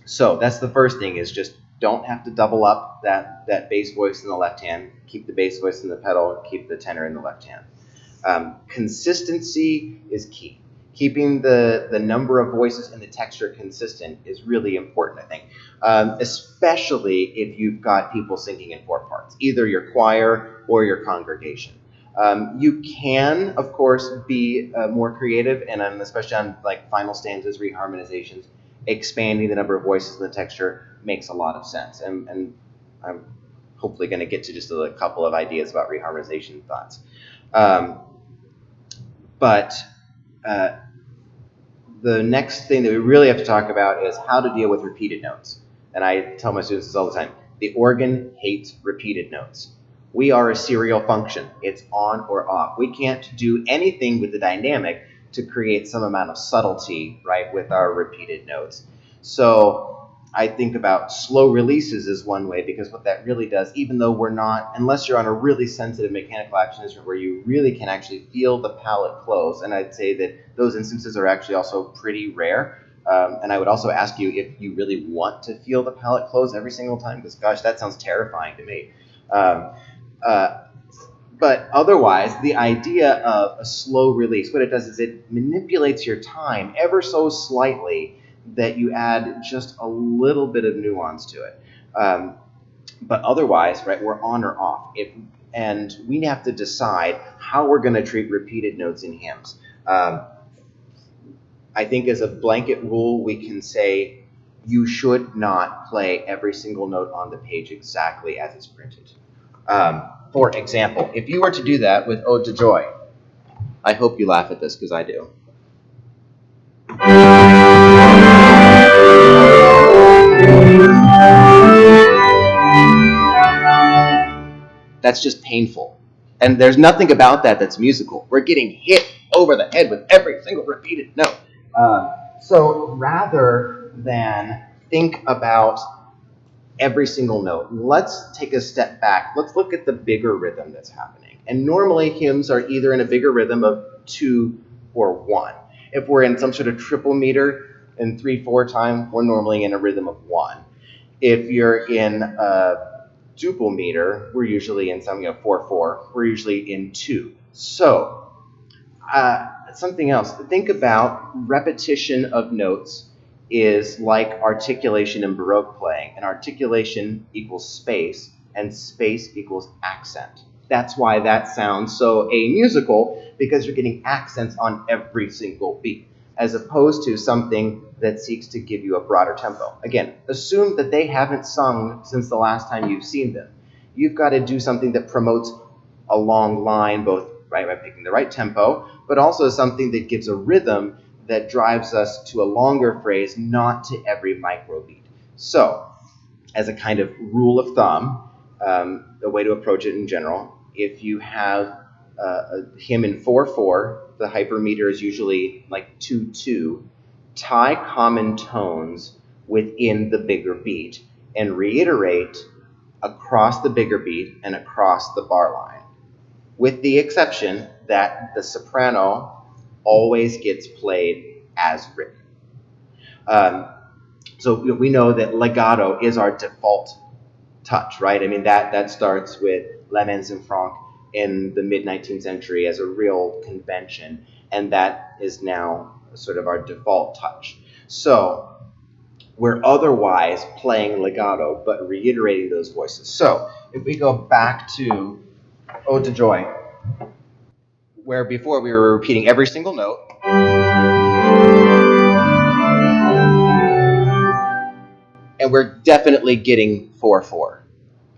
So that's the first thing, is just don't have to double up that bass voice in the left hand. Keep the bass voice in the pedal, keep the tenor in the left hand. Consistency is key. Keeping the number of voices in the texture consistent is really important, I think, especially if you've got people singing in 4 parts, either your choir or your congregation. You can, of course, be more creative, and especially on like final stanzas, reharmonizations, expanding the number of voices in the texture makes a lot of sense. And I'm hopefully going to get to just a couple of ideas about reharmonization thoughts. The next thing that we really have to talk about is how to deal with repeated notes. And I tell my students this all the time. The organ hates repeated notes. We are a serial function. It's on or off. We can't do anything with the dynamic to create some amount of subtlety, right, with our repeated notes. So I think about slow releases as one way, because what that really does, even though we're not, unless you're on a really sensitive mechanical action instrument where you really can actually feel the palate close, and I'd say that those instances are actually also pretty rare. And I would also ask you if you really want to feel the palate close every single time, because gosh, that sounds terrifying to me. But otherwise, the idea of a slow release, what it does is it manipulates your time ever so slightly, that you add just a little bit of nuance to it. But otherwise, right, we're on or off. And we have to decide how we're going to treat repeated notes in hymns. I think as a blanket rule, we can say you should not play every single note on the page exactly as it's printed. For example, if you were to do that with Ode to Joy, I hope you laugh at this because I do. That's just painful. And there's nothing about that that's musical. We're getting hit over the head with every single repeated note. So rather than think about every single note, let's take a step back. Let's look at the bigger rhythm that's happening. And normally hymns are either in a bigger rhythm of 2 or 1. If we're in some sort of triple meter in 3/4 time, we're normally in a rhythm of 1. If you're in a duple meter, we're usually in something of 4/4. We're usually in 2. So something else. Think about repetition of notes is like articulation in Baroque playing. And articulation equals space, and space equals accent. That's why that sounds so amusical, because you're getting accents on every single beat, as opposed to something that seeks to give you a broader tempo. Again, assume that they haven't sung since the last time you've seen them. You've got to do something that promotes a long line, both right by picking the right tempo, but also something that gives a rhythm that drives us to a longer phrase, not to every microbeat. So, as a kind of rule of thumb, a way to approach it in general, if you have a hymn in 4/4, the hypermeter is usually like 2/2. Tie common tones within the bigger beat and reiterate across the bigger beat and across the bar line, with the exception that the soprano always gets played as written. So we know that legato is our default touch, right? I mean, that starts with Lemens and Franck in the mid-19th century as a real convention, and that is now sort of our default touch. So we're otherwise playing legato, but reiterating those voices. So if we go back to Ode to Joy, where before we were repeating every single note, and we're definitely getting 4/4,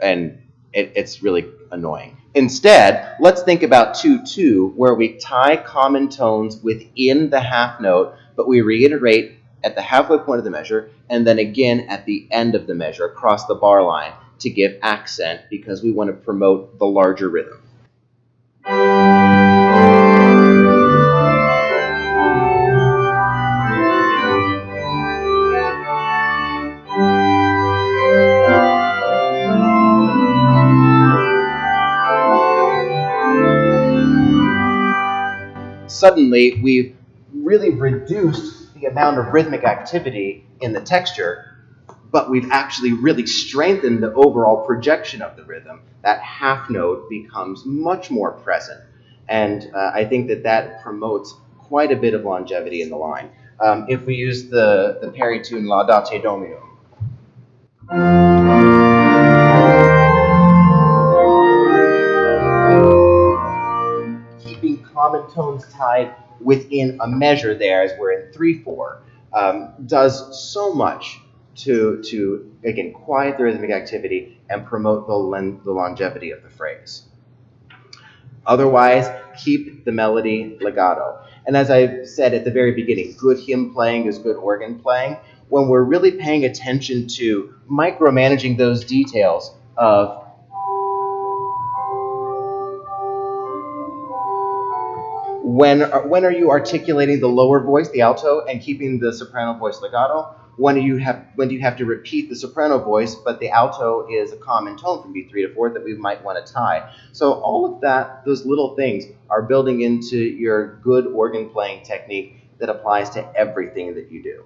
and it's really annoying. Instead, let's think about 2/2, where we tie common tones within the half note, but we reiterate at the halfway point of the measure, and then again at the end of the measure across the bar line to give accent, because we want to promote the larger rhythm. Suddenly, we've really reduced the amount of rhythmic activity in the texture, but we've actually really strengthened the overall projection of the rhythm. That half note becomes much more present, and I think that promotes quite a bit of longevity in the line. If we use the Perry tune Laudate Domino, keeping common tones tied within a measure there, as we're in 3/4, does so much to again quiet the rhythmic activity and promote the longevity of the phrase. Otherwise, keep the melody legato. And as I said at the very beginning, good hymn playing is good organ playing. When we're really paying attention to micromanaging those details of when are you articulating the lower voice, the alto, and keeping the soprano voice legato? When do you have to repeat the soprano voice, but the alto is a common tone from B3 to 4 that we might want to tie. So all of that, those little things, are building into your good organ playing technique that applies to everything that you do.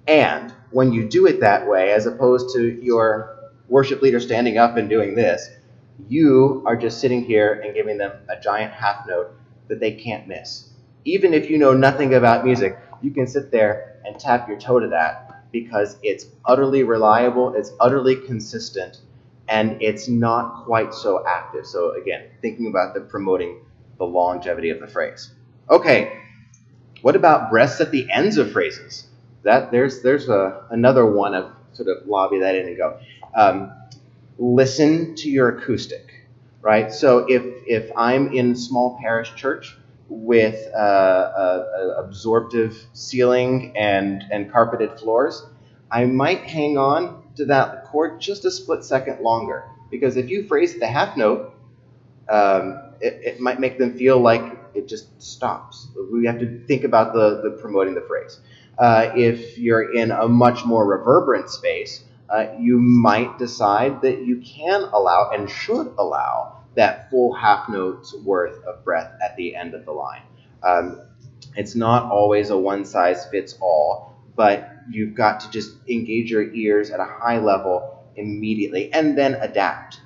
And when you do it that way, as opposed to your worship leader standing up and doing this, you are just sitting here and giving them a giant half note that they can't miss. Even if you know nothing about music, you can sit there and tap your toe to that because it's utterly reliable, it's utterly consistent, and it's not quite so active. So again, thinking about promoting the longevity of the phrase. Okay, what about breaths at the ends of phrases? There's another one of sort of lobby that in and go. Listen to your acoustic, right? So if I'm in small parish church with absorptive ceiling and carpeted floors, I might hang on to that chord just a split second longer, because if you phrase the half note, it might make them feel like it just stops. We have to think about the promoting the phrase. If you're in a much more reverberant space, you might decide that you can allow and should allow that full half note's worth of breath at the end of the line. It's not always a one-size-fits-all, but you've got to just engage your ears at a high level immediately and then adapt.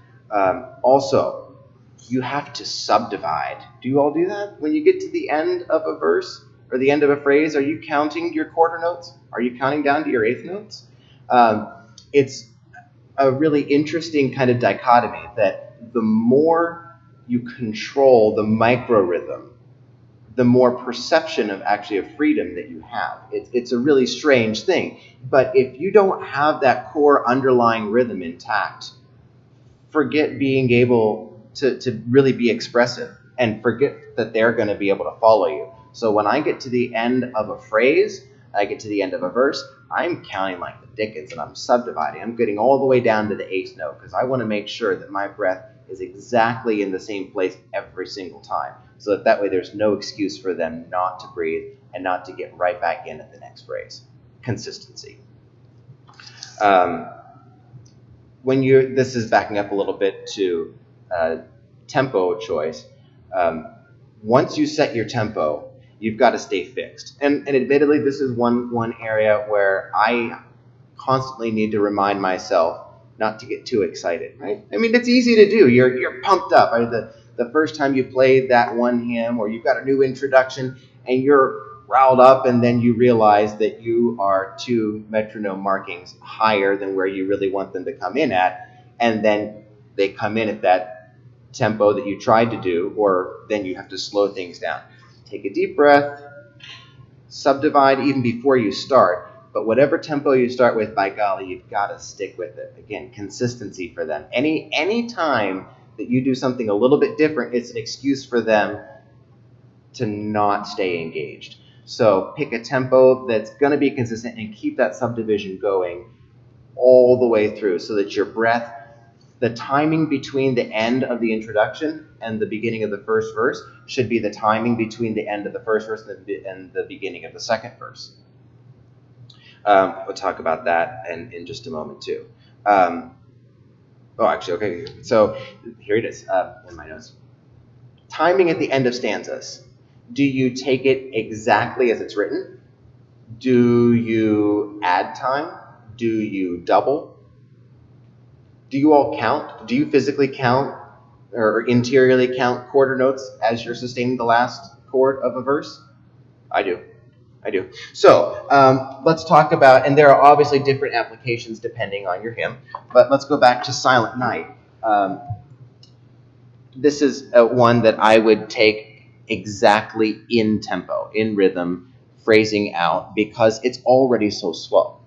Also, you have to subdivide. Do you all do that? When you get to the end of a verse or the end of a phrase, are you counting your quarter notes? Are you counting down to your eighth notes? It's a really interesting kind of dichotomy that the more you control the micro rhythm, the more perception of actually of freedom that you have. It's a really strange thing. But if you don't have that core underlying rhythm intact, forget being able to really be expressive, and forget that they're going to be able to follow you. So when I get to the end of a phrase, I get to the end of a verse, I'm counting like the Dickens and I'm subdividing. I'm getting all the way down to the eighth note because I want to make sure that my breath is exactly in the same place every single time. So that way there's no excuse for them not to breathe and not to get right back in at the next phrase. Consistency. This is backing up a little bit to tempo choice. Once you set your tempo, you've got to stay fixed. And admittedly, this is one area where I constantly need to remind myself not to get too excited, right? I mean, it's easy to do. You're pumped up. I mean, the first time you played that one hymn, or you've got a new introduction, and you're riled up, and then you realize that you are 2 metronome markings higher than where you really want them to come in at, and then they come in at that tempo that you tried to do, or then you have to slow things down. Take a deep breath, subdivide even before you start, but whatever tempo you start with, by golly, you've got to stick with it. Again, consistency for them. Any time that you do something a little bit different, it's an excuse for them to not stay engaged. So pick a tempo that's going to be consistent and keep that subdivision going all the way through so that your breath, the timing between the end of the introduction and the beginning of the first verse should be the timing between the end of the first verse and the beginning of the second verse. We'll talk about that in just a moment too. Okay. So here it is in my notes. Timing at the end of stanzas. Do you take it exactly as it's written? Do you add time? Do you double? Do you all count? Do you physically count or interiorly count quarter notes as you're sustaining the last chord of a verse? I do. So let's talk about, and there are obviously different applications depending on your hymn, but let's go back to Silent Night. This is one that I would take exactly in tempo, in rhythm, phrasing out, because it's already so slow.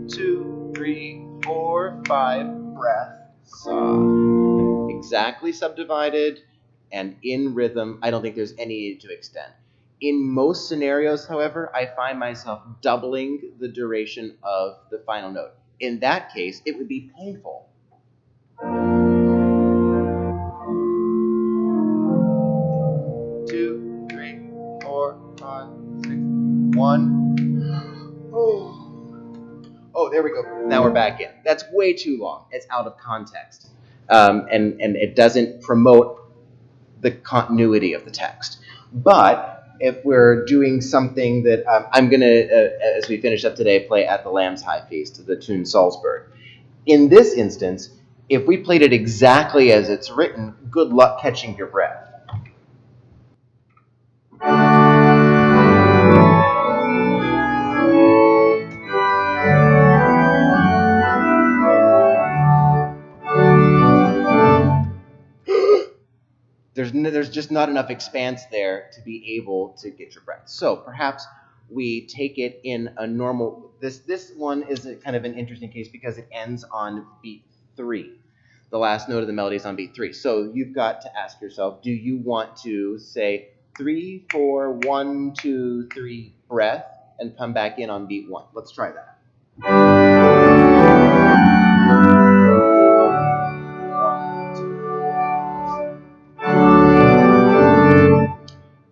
Two, three, four, five, breath, saw. Exactly subdivided and in rhythm. I don't think there's any need to extend. In most scenarios, however, I find myself doubling the duration of the final note. In that case, it would be painful. 2, 3, 4, 5, 6, 1. Oh, there we go. Now we're back in. That's way too long. It's out of context. And it doesn't promote the continuity of the text. But if we're doing something that I'm going to, as we finish up today, play at the Lamb's High Feast, the tune Salzburg. In this instance, if we played it exactly as it's written, good luck catching your breath. There's just not enough expanse there to be able to get your breath. So perhaps we take it in a normal, this one is a kind of an interesting case because it ends on beat 3. The last note of the melody is on beat 3. So you've got to ask yourself, do you want to say 3, 4, 1, 2, 3, breath, and come back in on beat 1? Let's try that.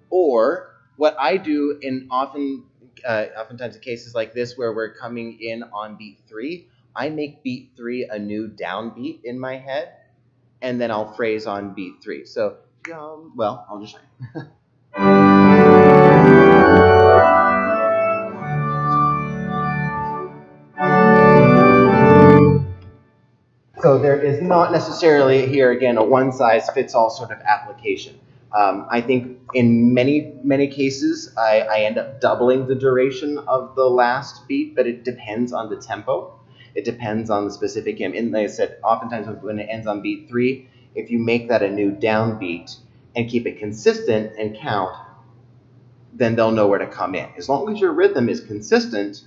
Or what I do in oftentimes in cases like this where we're coming in on beat 3, I make beat 3 a new downbeat in my head, and then I'll phrase on beat 3. So, well, I'll just show you. So there is not necessarily here, again, a one-size-fits-all sort of application. I think in many cases, I end up doubling the duration of the last beat, but it depends on the tempo. It depends on the specific hymn. And like I said, oftentimes when it ends on beat 3, if you make that a new downbeat and keep it consistent and count, then they'll know where to come in. As long as your rhythm is consistent,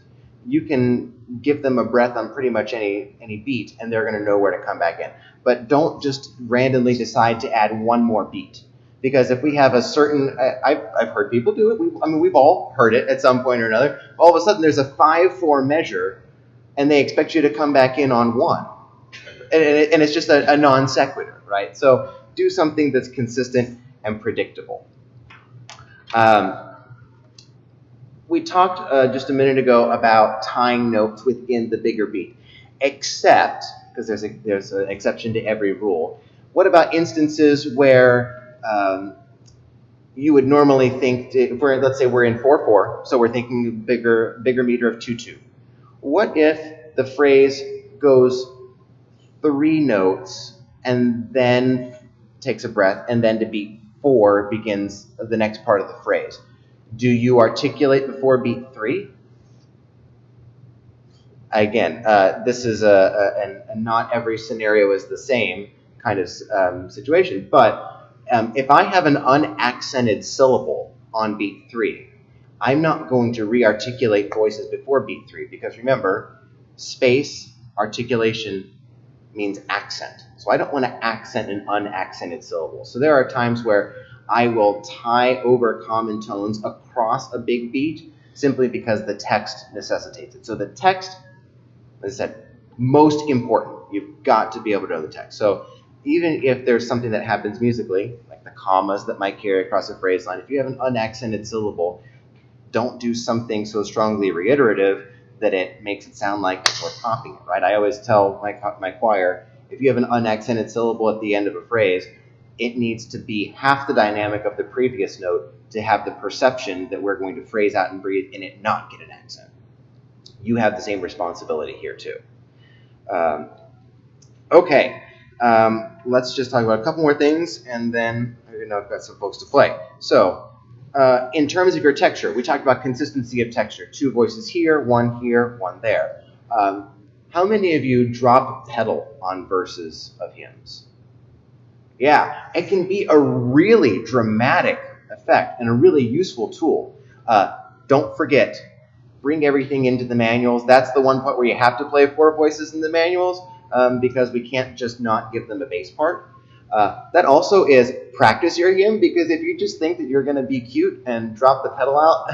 you can give them a breath on pretty much any beat, and they're going to know where to come back in. But don't just randomly decide to add one more beat. Because if we have a certain, I've heard people do it. We've all heard it at some point or another. All of a sudden, there's a 5/4 measure, and they expect you to come back in on 1, and it's just a non sequitur, right? So do something that's consistent and predictable. We talked just a minute ago about tying notes within the bigger beat, except because there's an exception to every rule. What about instances where you would normally think, let's say we're in 4/4, so we're thinking bigger meter of 2/2. What if the phrase goes 3 notes and then takes a breath, and then to beat 4 begins the next part of the phrase? Do you articulate before beat 3? Again, this is a not every scenario is the same kind of situation, but if I have an unaccented syllable on beat 3, I'm not going to re-articulate voices before beat 3, because remember, space, articulation means accent. So I don't want to accent an unaccented syllable. So there are times where I will tie over common tones across a big beat simply because the text necessitates it. So the text, as I said, most important. You've got to be able to know the text. So even if there's something that happens musically, like the commas that might carry across a phrase line, if you have an unaccented syllable, don't do something so strongly reiterative that it makes it sound like we're copying it, right? I always tell my choir, if you have an unaccented syllable at the end of a phrase, it needs to be half the dynamic of the previous note to have the perception that we're going to phrase out and breathe and it not get an accent. You have the same responsibility here too. Okay, let's just talk about a couple more things, and then I've got some folks to play. So, in terms of your texture, we talked about consistency of texture. 2 voices here, 1 there. How many of you drop a pedal on verses of hymns? Yeah, it can be a really dramatic effect and a really useful tool. Don't forget, bring everything into the manuals. That's the one part where you have to play 4 voices in the manuals, because we can't just not give them a bass part. That also is practice your hymn, because if you just think that you're going to be cute and drop the pedal out,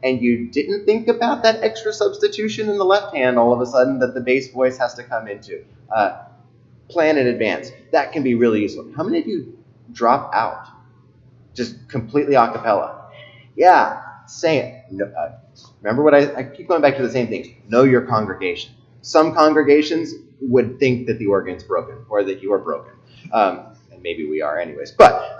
and you didn't think about that extra substitution in the left hand all of a sudden that the bass voice has to come into. Plan in advance. That can be really useful. How many of you drop out? Just completely a cappella? Yeah, say it. No, remember what I keep going back to the same things. Know your congregation. Some congregations would think that the organ's broken or that you are broken. And maybe we are anyways. But,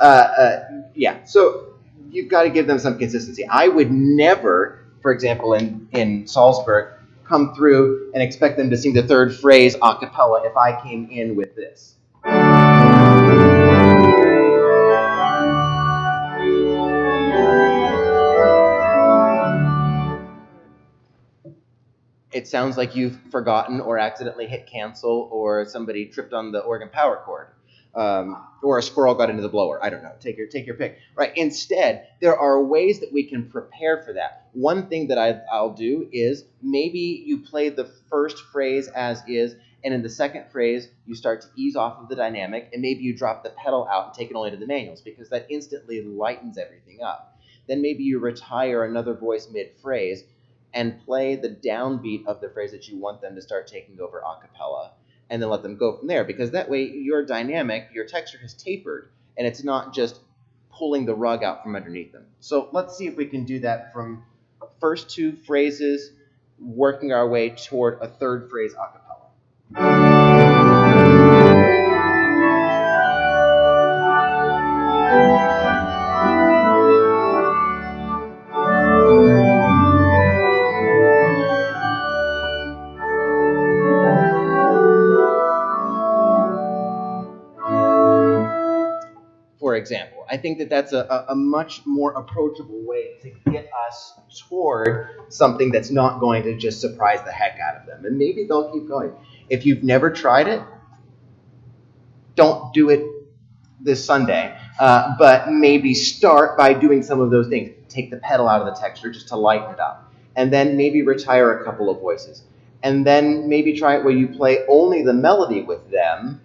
yeah, so you've got to give them some consistency. I would never, for example, in Salzburg, come through and expect them to sing the third phrase a cappella if I came in with this. It sounds like you've forgotten or accidentally hit cancel, or somebody tripped on the organ power cord, or a squirrel got into the blower. I don't know. Take your pick. Right. Instead, there are ways that we can prepare for that. One thing that I'll do is maybe you play the first phrase as is, and in the second phrase you start to ease off of the dynamic, and maybe you drop the pedal out and take it only to the manuals, because that instantly lightens everything up. Then maybe you retire another voice mid-phrase and play the downbeat of the phrase that you want them to start taking over a cappella, and then let them go from there, because that way your dynamic, your texture has tapered, and it's not just pulling the rug out from underneath them. So let's see if we can do that from first two phrases, working our way toward a third phrase a cappella. For example, I think that that's a much more approachable way to get us toward something that's not going to just surprise the heck out of them. And maybe they'll keep going. If you've never tried it, don't do it this Sunday. But maybe start by doing some of those things. Take the pedal out of the texture just to lighten it up. And then maybe retire a couple of voices. And then maybe try it where you play only the melody with them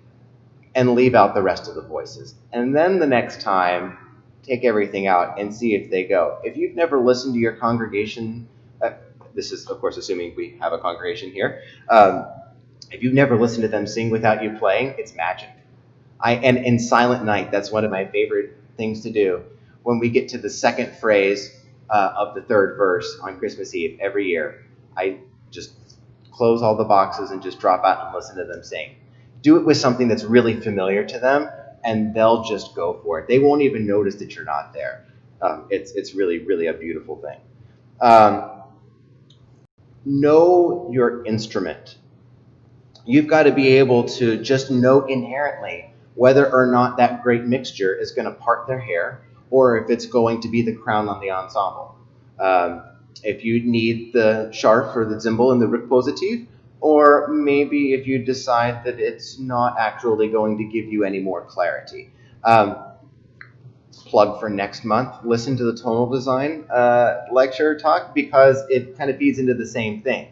and leave out the rest of the voices. And then the next time, take everything out and see if they go. If you've never listened to your congregation, this is, of course, assuming we have a congregation here. If you've never listened to them sing without you playing, it's magic. And in Silent Night, that's one of my favorite things to do. When we get to the second phrase of the third verse on Christmas Eve every year, I just close all the boxes and just drop out and listen to them sing. Do it with something that's really familiar to them, and they'll just go for it. They won't even notice that you're not there. It's really, really a beautiful thing. Know your instrument. You've got to be able to just know inherently whether or not that great mixture is going to part their hair, or if it's going to be the crown on the ensemble. If you need the Scharf or the Zimbel and the Rückpositiv, or maybe if you decide that it's not actually going to give you any more clarity. Plug for next month, listen to the tonal design lecture talk, because it kind of feeds into the same thing,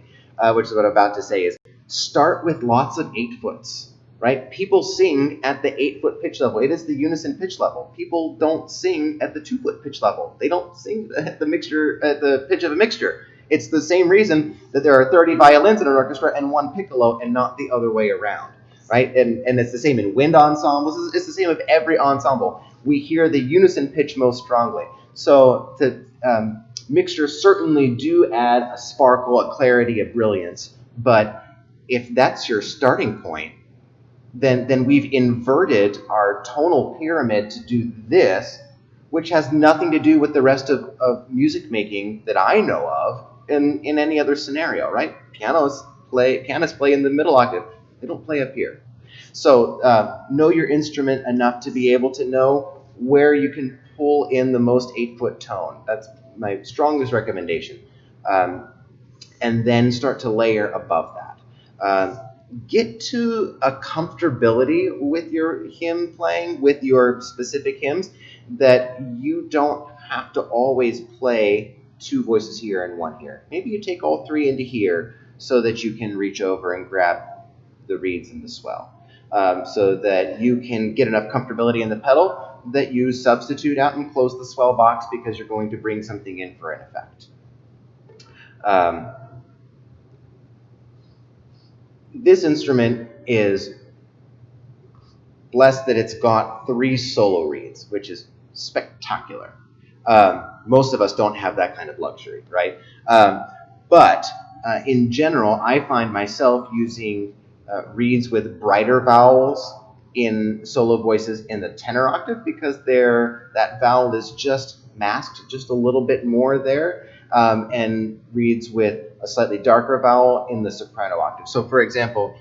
which is what I'm about to say is start with lots of 8-foots, right? People sing at the 8-foot pitch level. It is the unison pitch level. People don't sing at the 2-foot pitch level. They don't sing at the pitch of a mixture. It's the same reason that there are 30 violins in an orchestra and 1 piccolo and not the other way around, right? And it's the same in wind ensembles. It's the same with every ensemble. We hear the unison pitch most strongly. So the mixtures certainly do add a sparkle, a clarity, a brilliance. But if that's your starting point, then we've inverted our tonal pyramid to do this, which has nothing to do with the rest of music making that I know of in any other scenario, right? Pianists play in the middle octave. They don't play up here. So know your instrument enough to be able to know where you can pull in the most 8-foot tone. That's my strongest recommendation. And then start to layer above that. Get to a comfortability with your hymn playing, with your specific hymns, that you don't have to always play 2 voices here and 1 here. Maybe you take all 3 into here so that you can reach over and grab the reeds and the swell, so that you can get enough comfortability in the pedal that you substitute out and close the swell box because you're going to bring something in for an effect. This instrument is blessed that it's got 3 solo reeds, which is spectacular. Most of us don't have that kind of luxury, right? But in general, I find myself using reeds with brighter vowels in solo voices in the tenor octave because that vowel is just masked just a little bit more there, and reeds with a slightly darker vowel in the soprano octave. So, for example,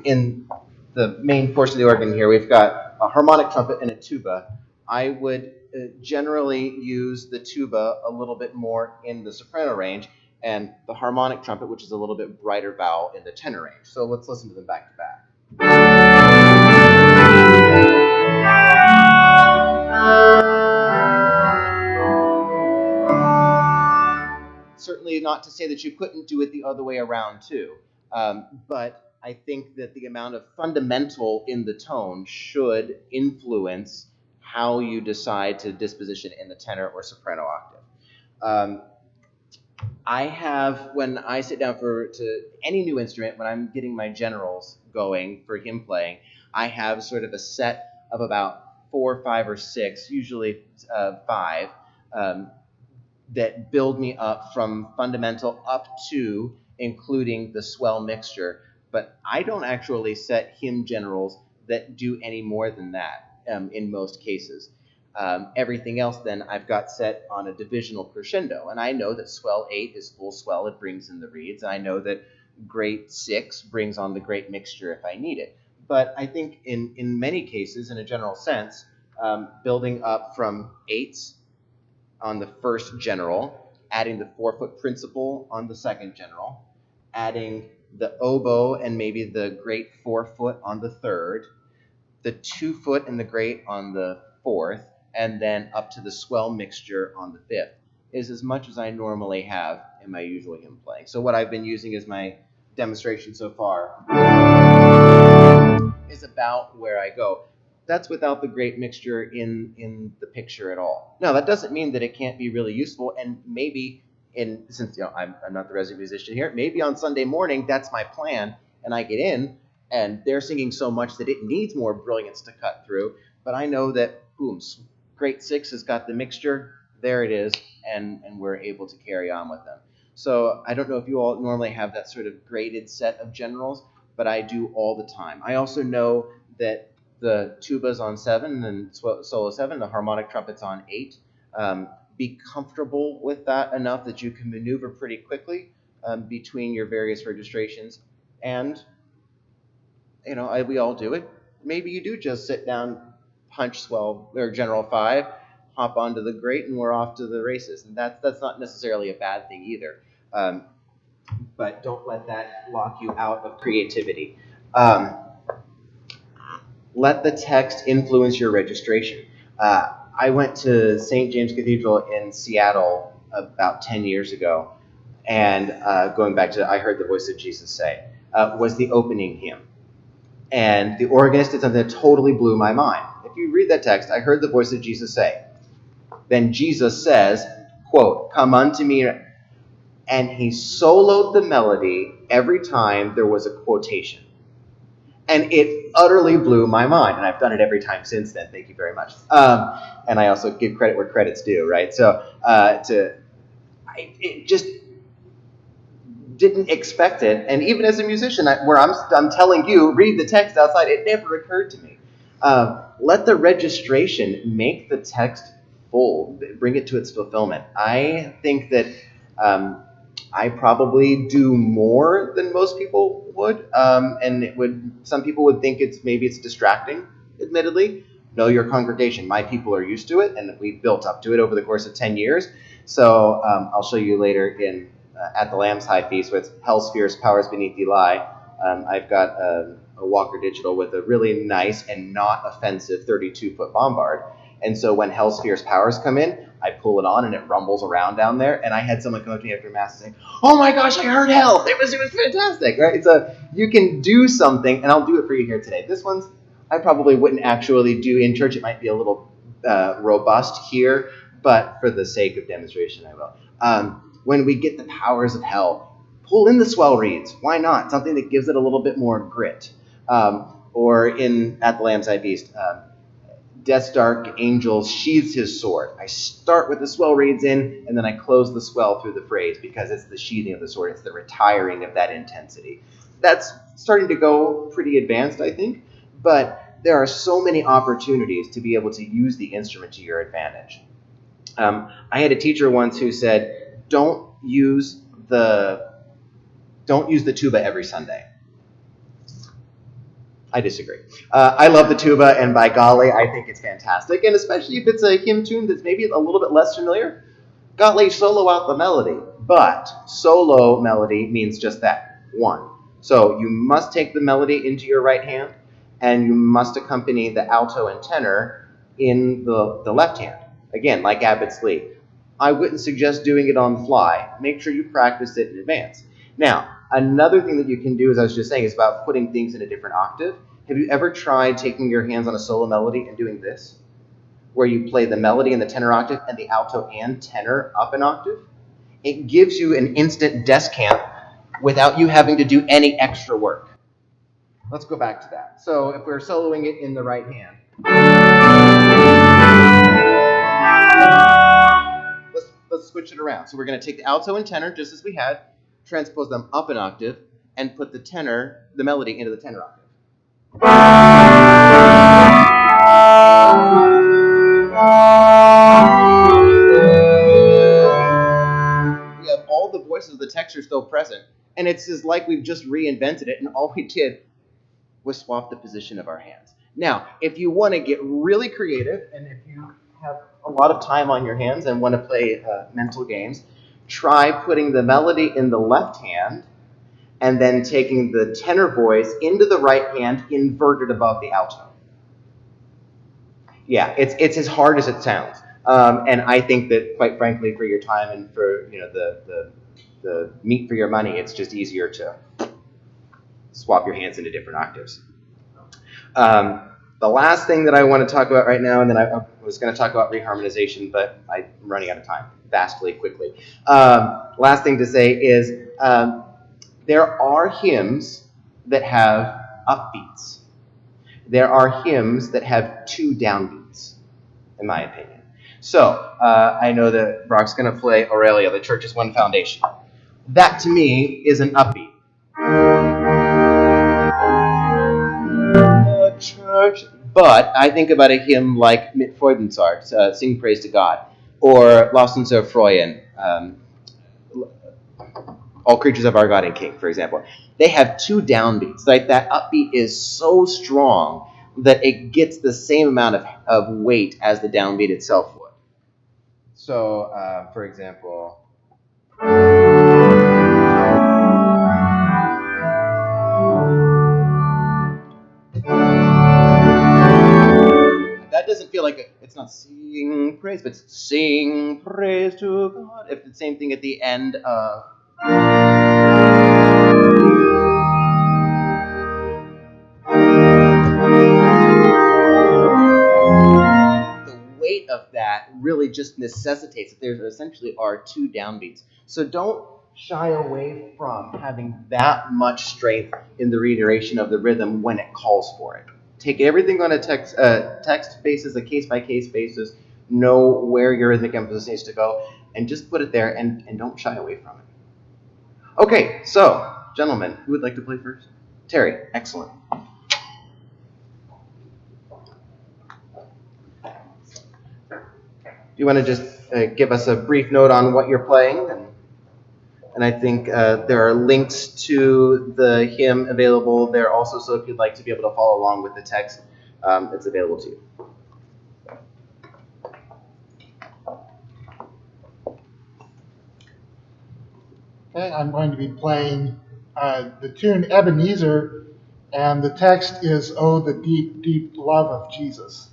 in the main portion of the organ here, we've got a harmonic trumpet and a tuba. I would generally use the tuba a little bit more in the soprano range and the harmonic trumpet, which is a little bit brighter vowel, in the tenor range. So let's listen to them back to back. Certainly not to say that you couldn't do it the other way around too, but I think that the amount of fundamental in the tone should influence how you decide to disposition in the tenor or soprano octave. I have, when I sit down to any new instrument, when I'm getting my generals going for hymn playing, I have sort of a set of about 4, 5, or 6, usually 5, that build me up from fundamental up to including the swell mixture. But I don't actually set hymn generals that do any more than that in most cases. Everything else then I've got set on a divisional crescendo. And I know that swell 8 is full swell, it brings in the reeds. I know that great 6 brings on the great mixture if I need it. But I think in many cases, in a general sense, building up from 8s on the first general, adding the 4-foot principal on the second general, adding the oboe and maybe the great 4-foot on the third, the 2-foot and the great on the fourth, and then up to the swell mixture on the fifth, is as much as I normally have in my usual hymn playing. So what I've been using as my demonstration so far is about where I go. That's without the great mixture in the picture at all. Now, that doesn't mean that it can't be really useful, and maybe since I'm not the resident musician here, maybe on Sunday morning that's my plan, and I get in, and they're singing so much that it needs more brilliance to cut through, but I know that, boom, great 6 has got the mixture, there it is, and we're able to carry on with them. So I don't know if you all normally have that sort of graded set of generals, but I do all the time. I also know that the tuba's on 7 and solo 7, the harmonic trumpet's on 8. Be comfortable with that enough that you can maneuver pretty quickly between your various registrations. And, we all do it. Maybe you do just sit down, punch swell or general 5, hop onto the great, and we're off to the races. And that's not necessarily a bad thing either. But don't let that lock you out of creativity. Let the text influence your registration. I went to St. James Cathedral in Seattle about 10 years ago, and going back to I Heard the Voice of Jesus Say, was the opening hymn. And the organist did something that totally blew my mind. If you read that text, I heard the voice of Jesus say, then Jesus says, quote, come unto me, and he soloed the melody every time there was a quotation. And it utterly blew my mind, and I've done it every time since then. Thank you very much. And I also give credit where credit's due, right? So it just didn't expect it, and even as a musician, where I'm telling you, read the text outside, it never occurred to me. Let the registration make the text full, bring it to its fulfillment. I think that I probably do more than most people would, and some people would think maybe it's distracting, admittedly. Know your congregation. My people are used to it, and we've built up to it over the course of 10 years. So I'll show you later in at the Lamb's High Feast with Hell's Fierce Powers Beneath Thee Lie. I've got a Walker Digital with a really nice and not offensive 32-foot bombard. And so when Hell's Fierce Powers come in, I pull it on and it rumbles around down there. And I had someone come up to me after Mass and say, oh my gosh, I heard Hell. It was fantastic, right? So you can do something, and I'll do it for you here today. This one's, I probably wouldn't actually do in church. It might be a little robust here, but for the sake of demonstration, I will. when we get the powers of hell, pull in the swell reeds. Why not? Something that gives it a little bit more grit. Or in At the Lamb's Eye Feast, Death's dark angel sheathes his sword. I start with the swell reeds in, and then I close the swell through the phrase because it's the sheathing of the sword. It's the retiring of that intensity. That's starting to go pretty advanced, I think, but there are so many opportunities to be able to use the instrument to your advantage. I had a teacher once who said, don't use the tuba every Sunday. I disagree. I love the tuba, and by golly, I think it's fantastic. And especially if it's a hymn tune that's maybe a little bit less familiar, golly, solo out the melody. But solo melody means just that, one. So you must take the melody into your right hand, and you must accompany the alto and tenor in the left hand. Again, like Abbott's Lee. I wouldn't suggest doing it on the fly. Make sure you practice it in advance. Now, another thing that you can do, as I was just saying, is about putting things in a different octave. Have you ever tried taking your hands on a solo melody and doing this? Where you play the melody in the tenor octave and the alto and tenor up an octave? It gives you an instant descant without you having to do any extra work. Let's go back to that. So if we're soloing it in the right hand, let's switch it around. So we're going to take the alto and tenor, just as we had, transpose them up an octave, and put the melody into the tenor octave. We have all the voices of the texture still present, and it's as like we've just reinvented it, and all we did was swap the position of our hands. Now, if you want to get really creative, and if you have a lot of time on your hands and want to play mental games, try putting the melody in the left hand and then taking the tenor voice into the right hand, inverted above the alto. Yeah, it's as hard as it sounds. And I think that, quite frankly, for your time and for the meat for your money, it's just easier to swap your hands into different octaves. The last thing that I want to talk about right now, and then I was going to talk about reharmonization, but I'm running out of time vastly quickly. Last thing to say is there are hymns that have upbeats. There are hymns that have 2 downbeats, in my opinion. So I know that Brock's going to play Aurelia, the Church's One Foundation. That, to me, is an upbeat. Church, but I think about a hymn like Mit Freudenszeit, Sing Praise to God, or Lass uns erfreuen, All Creatures of Our God and King, for example. They have 2 downbeats. Like, that upbeat is so strong that it gets the same amount of weight as the downbeat itself would. So, for example, that doesn't feel like it's not sing praise, but it's sing praise to God. If the same thing at the end of the weight of that really just necessitates that there essentially are 2 downbeats. So don't shy away from having that much strength in the reiteration of the rhythm when it calls for it. Take everything on a text basis, a case-by-case basis, know where your rhythmic emphasis needs to go, and just put it there and don't shy away from it. Okay, so, gentlemen, who would like to play first? Terry, excellent. Do you want to just give us a brief note on what you're playing? And I think there are links to the hymn available there also, so if you'd like to be able to follow along with the text, it's available to you. Okay, I'm going to be playing the tune Ebenezer, and the text is, "Oh, the deep, deep love of Jesus."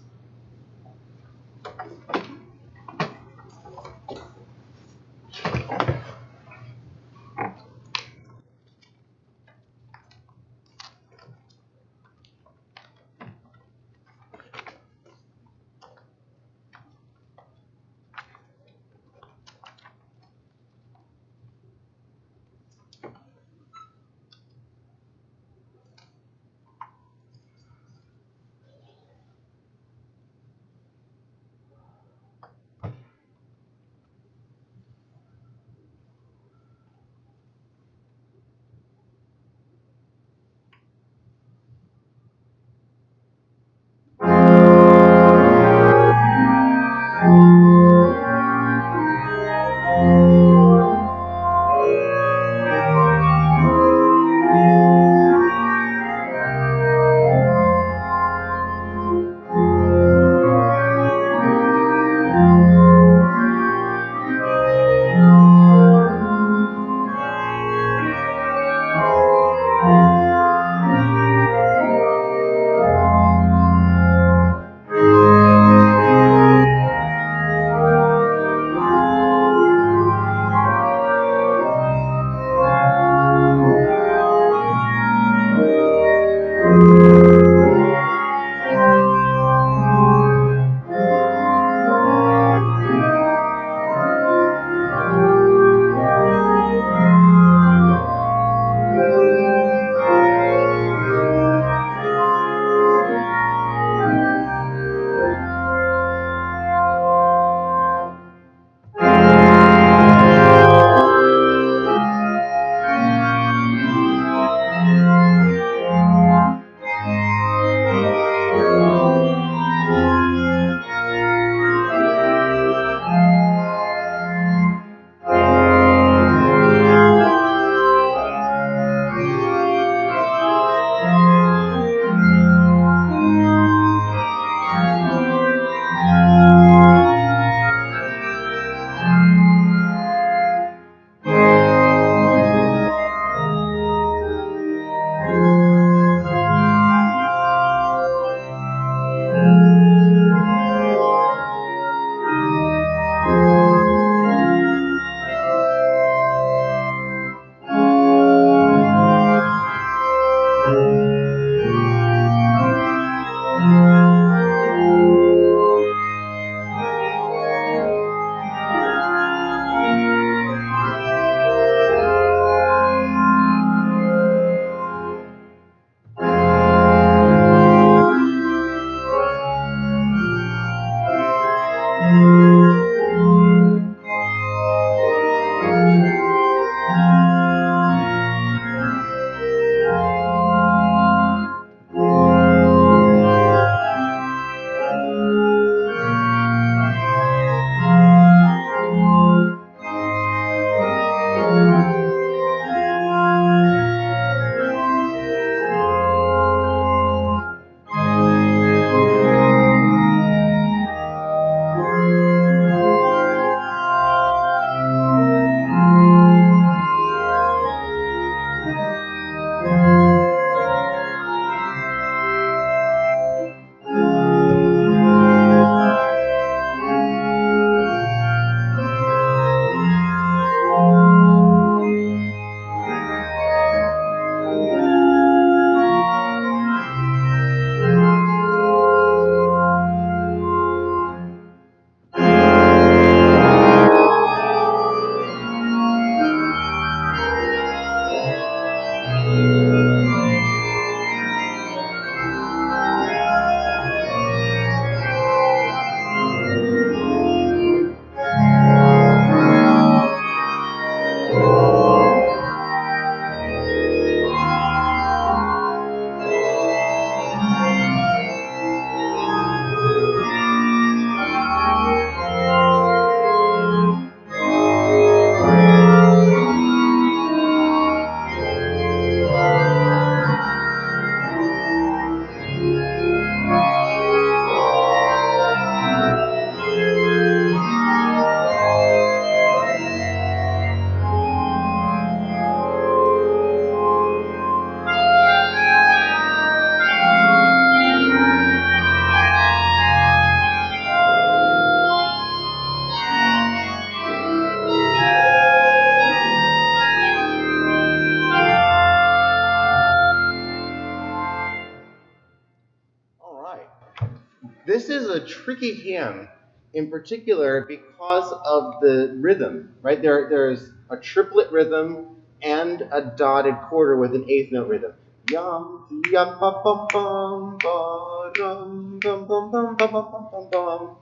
This is a tricky hymn, in particular because of the rhythm, right? There's a triplet rhythm and a dotted quarter with an eighth note rhythm. Yum, yum, ba, ba, bum, ba, dum, bum, bum, bum, bum, bum, bum, bum.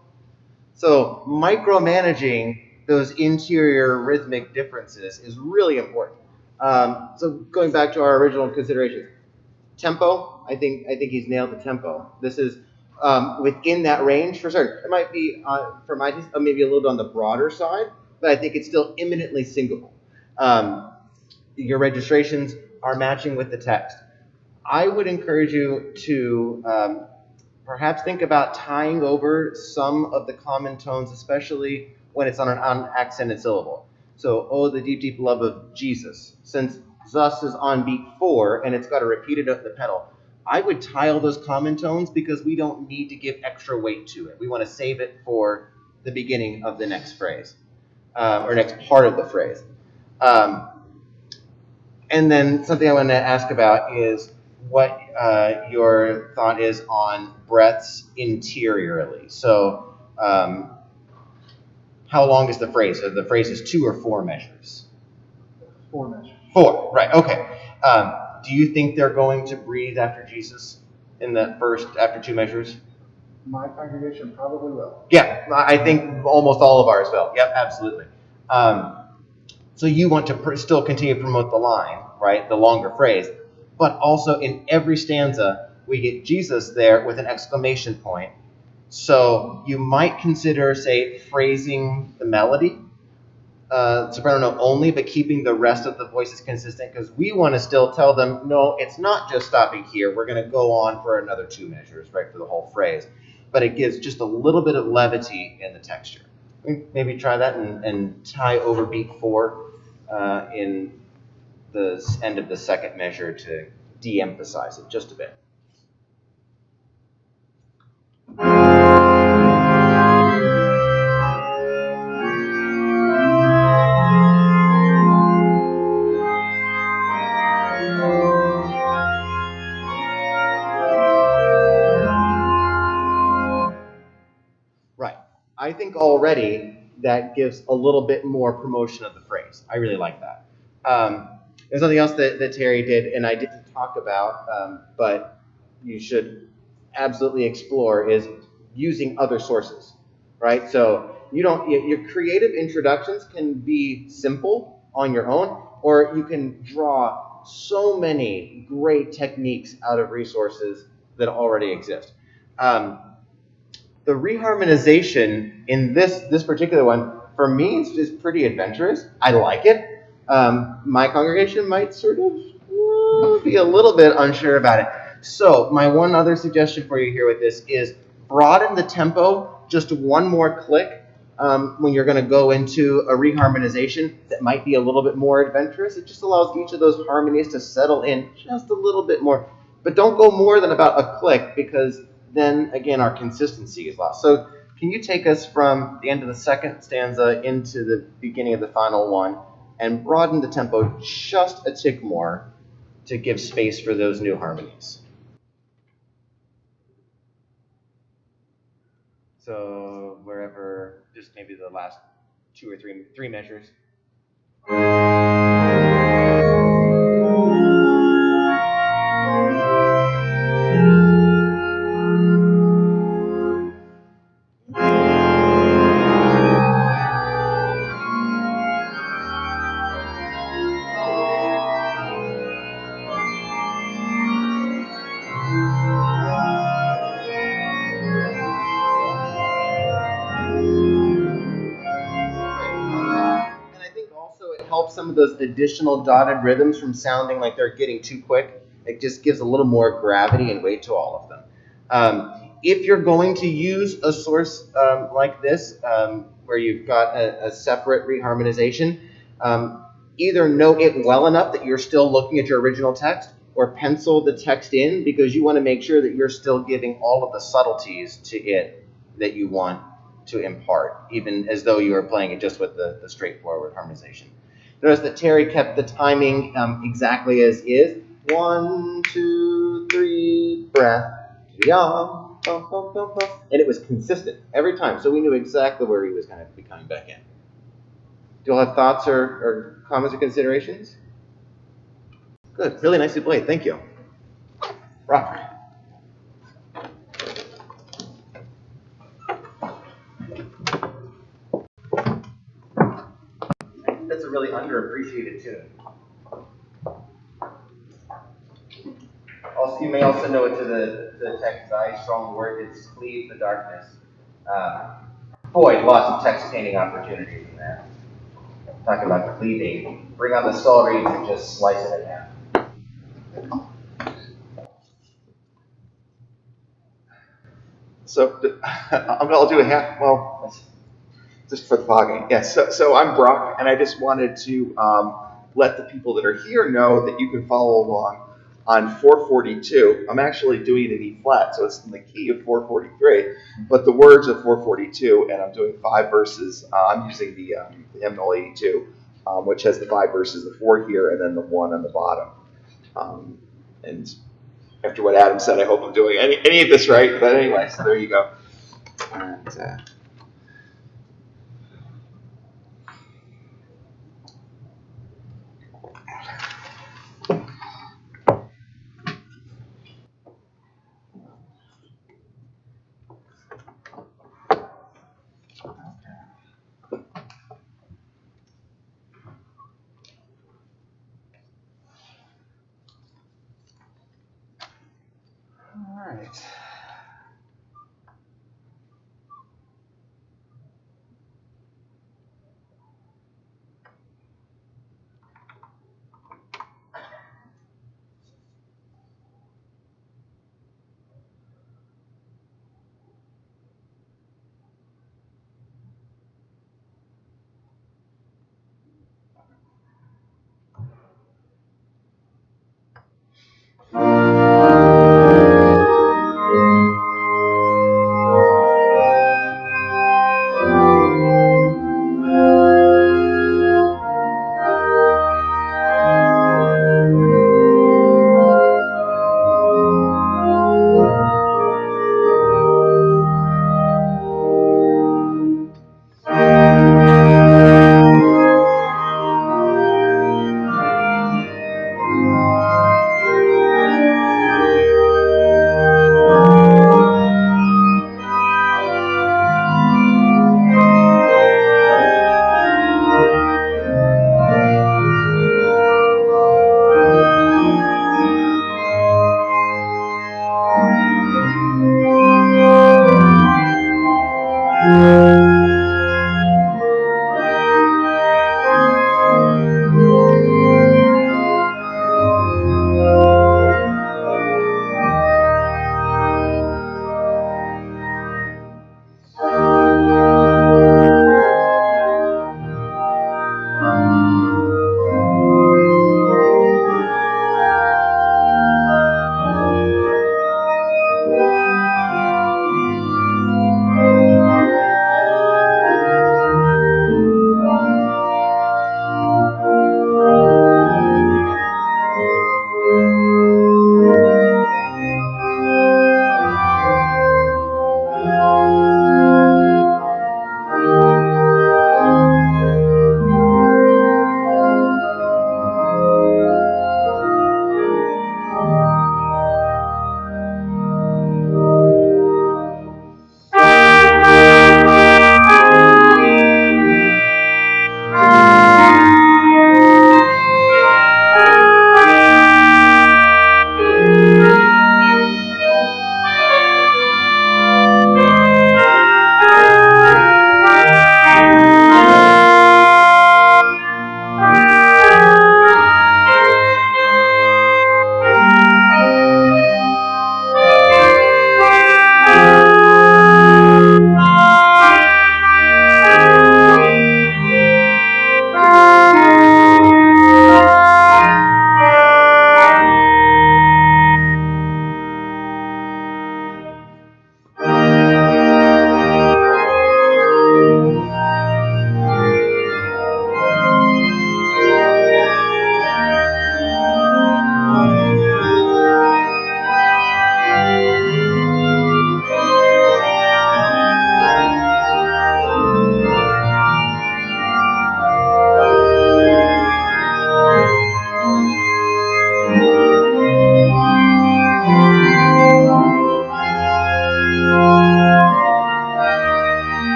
So micromanaging those interior rhythmic differences is really important. So going back to our original considerations, tempo, I think he's nailed the tempo. This is within that range for certain. It might be, for my taste, maybe a little bit on the broader side, but I think it's still imminently singable. Your registrations are matching with the text. I would encourage you to perhaps think about tying over some of the common tones, especially when it's on an unaccented syllable. So, oh, the deep, deep love of Jesus. Since thus is on beat 4 and it's got a repeated note in the pedal, I would tile those common tones because we don't need to give extra weight to it. We want to save it for the beginning of the next phrase, or next part of the phrase. And then something I want to ask about is what your thought is on breaths interiorly. So how long is the phrase? So the phrase is 2 or 4 measures? 4 measures. 4, right, okay. Do you think they're going to breathe after Jesus in the first, after 2 measures? My congregation probably will. Yeah, I think almost all of ours will. Yep, absolutely. So you want to still continue to promote the line, right, the longer phrase, but also in every stanza we get Jesus there with an exclamation point. So you might consider, say, phrasing the melody, soprano note only, but keeping the rest of the voices consistent, because we want to still tell them, no, it's not just stopping here. We're going to go on for another 2 measures, right, for the whole phrase. But it gives just a little bit of levity in the texture. Maybe try that and tie over beat 4 in the end of the second measure to de-emphasize it just a bit. Right. I think already that gives a little bit more promotion of the phrase. I really like that. There's something else that Terry did, and I didn't talk about, but you should absolutely explore, is using other sources, right? So your creative introductions can be simple on your own, or you can draw so many great techniques out of resources that already exist. The reharmonization in this particular one, for me, is pretty adventurous. I like it. My congregation might sort of be a little bit unsure about it. So my one other suggestion for you here with this is broaden the tempo just one more click when you're going to go into a reharmonization that might be a little bit more adventurous. It just allows each of those harmonies to settle in just a little bit more. But don't go more than about a click, because then, again, our consistency is lost. So can you take us from the end of the second stanza into the beginning of the final one and broaden the tempo just a tick more to give space for those new harmonies? So wherever, just maybe the last 2 or 3 measures. Help some of those additional dotted rhythms from sounding like they're getting too quick. It just gives a little more gravity and weight to all of them. If you're going to use a source like this, where you've got a separate reharmonization, either know it well enough that you're still looking at your original text, or pencil the text in, because you want to make sure that you're still giving all of the subtleties to it that you want to impart, even as though you were playing it just with the straightforward harmonization. Notice that Terry kept the timing exactly as is. 1, 2, 3, breath. yum, bum, bum, bum, bum. And it was consistent every time, so we knew exactly where he was going to be coming back in. Do you all have thoughts or comments or considerations? Good. Really nicely played. Thank you. Rock. That's a really underappreciated tune. Also, you may also know it to the text, thy strong word didst cleave the darkness. Boy, lots of text painting opportunities in there. Talking about cleaving. Bring on the skull reeds and just slice it in half. So I'll do a half, well, just for the fogging. Yes, so I'm Brock, and I just wanted to let the people that are here know that you can follow along on 442. I'm actually doing it in E flat, so it's in the key of 443, but the words of 442, and I'm doing 5 verses. I'm using the hymnal 82, which has the 5 verses, the 4 here, and then the 1 on the bottom. And after what Adam said, I hope I'm doing any of this right, but anyway, so there you go. And, all right.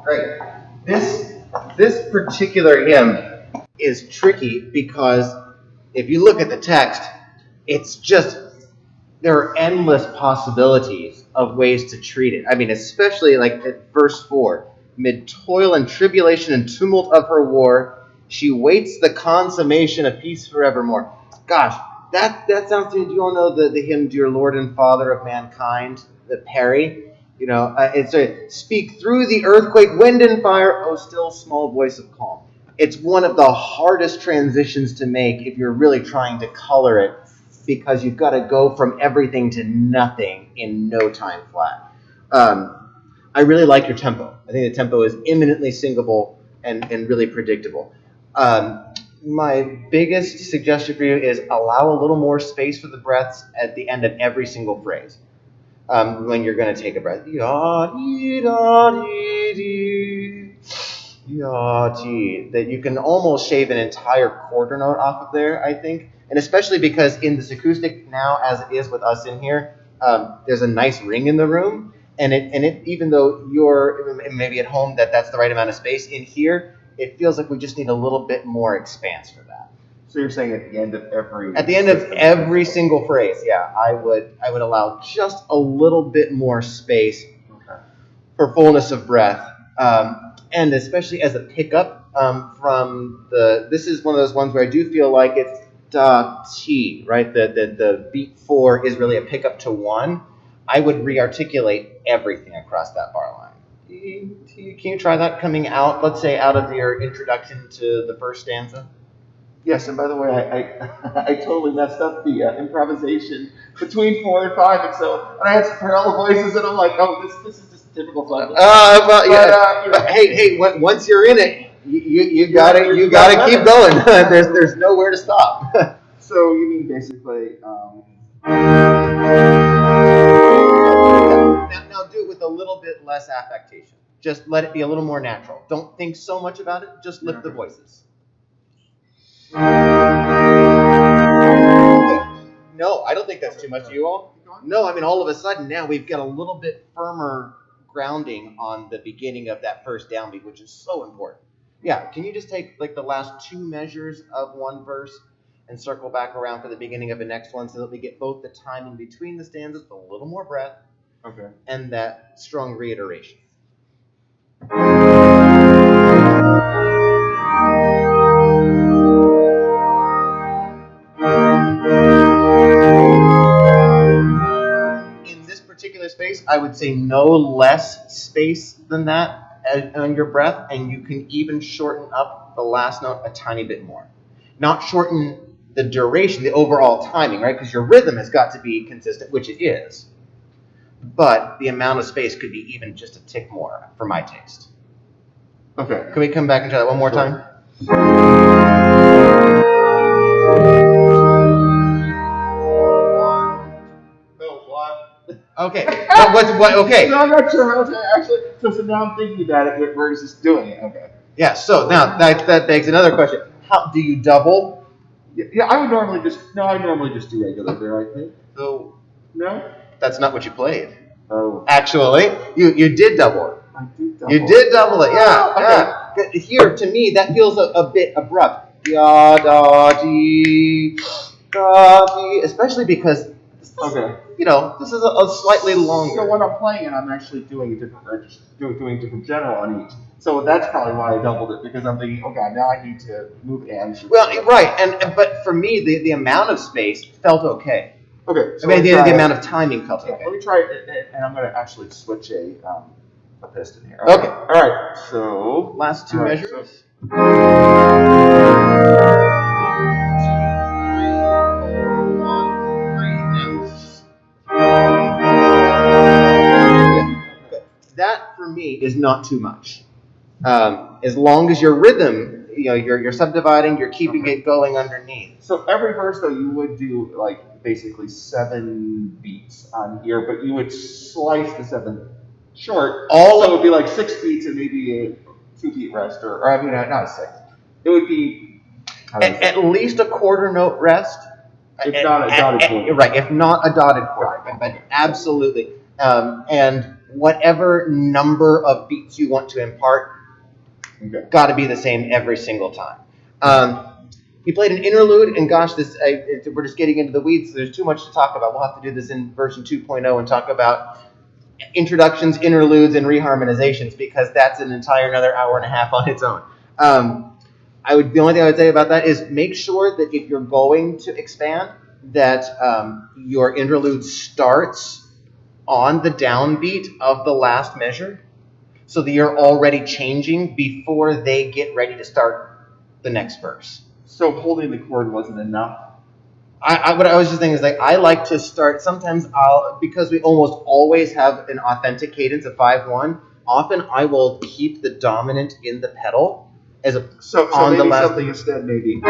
Great. This particular hymn is tricky because if you look at the text, it's just, there are endless possibilities of ways to treat it. I mean, especially like at verse 4, mid toil and tribulation and tumult of her war, she waits the consummation of peace forevermore. Gosh, that sounds to me, do you all know the hymn, Dear Lord and Father of Mankind, the Perry? You know, it's a, speak through the earthquake, wind and fire, oh still small voice of calm. It's one of the hardest transitions to make if you're really trying to color it, because you've got to go from everything to nothing in no time flat. I really like your tempo. I think the tempo is eminently singable and really predictable. My biggest suggestion for you is allow a little more space for the breaths at the end of every single phrase. When you're going to take a breath. That you can almost shave an entire quarter note off of there, I think. And especially because in this acoustic now, as it is with us in here, there's a nice ring in the room. And it even though you're maybe at home that's the right amount of space, in here, it feels like we just need a little bit more expanse for that. So you're saying at the end of every... At the end of every single phrase, yeah, I would allow just a little bit more space for fullness of breath. And especially as a pickup from this is one of those ones where I do feel like it's da, ti, right? The beat 4 is really a pickup to 1. I would re-articulate everything across that bar line. Can you try that coming out, let's say, out of your introduction to the first stanza? Yes, and by the way, I totally messed up the improvisation between 4 and 5, and I had some parallel voices, and I'm like, oh, this is just a typical song. Hey, once you're in it, you gotta keep going. There's nowhere to stop. So you mean basically? Now do it with a little bit less affectation. Just let it be a little more natural. Don't think so much about it. Just lift the voices. No, I don't think that's too much to you all. No, I mean, all of a sudden now we've got a little bit firmer grounding on the beginning of that first downbeat, which is so important. Yeah, can you just take like the last 2 measures of one verse and circle back around for the beginning of the next one so that we get both the timing between the stanzas, a little more breath, and that strong reiteration. Space, I would say no less space than that on your breath, and you can even shorten up the last note a tiny bit more. Not shorten the duration, the overall timing, right? Because your rhythm has got to be consistent, which it is. But the amount of space could be even just a tick more for my taste. Okay. Can we come back and try that one more time? Okay. Okay. No, I'm not sure how to actually. So now I'm thinking about it. We're just doing it. Okay. Yeah. So now that begs another question. How do you double? Yeah, I normally just do regular there, I think. So no, that's not what you played. Oh. Actually, you did double it. I did double. You did double it. Yeah. Okay. Yeah. Here, to me, that feels a bit abrupt. Da da dee, da dee, especially because. Okay. You know, this is a slightly longer. So when I'm playing it, I'm actually doing different general on each. So that's probably why I doubled it, because I'm thinking, okay, now I need to move and. Well, right, but for me, the amount of space felt okay. Okay. So I mean, the amount of timing felt okay. Let me try it, and I'm going to actually switch a piston here. Okay. All right. So last 2 measures. That for me is not too much. As long as your rhythm, you're subdividing, you're keeping it going underneath. So every verse though, you would do like basically 7 beats on here, but you would slice the 7 short. So it would be like 6 beats and maybe a 2 beat rest, or I mean not 6. It would be at least a quarter note rest. If not a dotted quarter. Right, if not a dotted quarter, but absolutely. And whatever number of beats you want to impart, got to be the same every single time. He played an interlude, and gosh, we're just getting into the weeds. So there's too much to talk about. We'll have to do this in version 2.0 and talk about introductions, interludes, and reharmonizations, because that's an entire another hour and a half on its own. The only thing I would say about that is make sure that if you're going to expand, that your interlude starts on the downbeat of the last measure, so that you're already changing before they get ready to start the next verse. So holding the chord wasn't enough? What I was just thinking is, like, I like to start, sometimes because we almost always have an authentic cadence of 5/1, often I will keep the dominant in the pedal so on maybe the last. Something instead, maybe.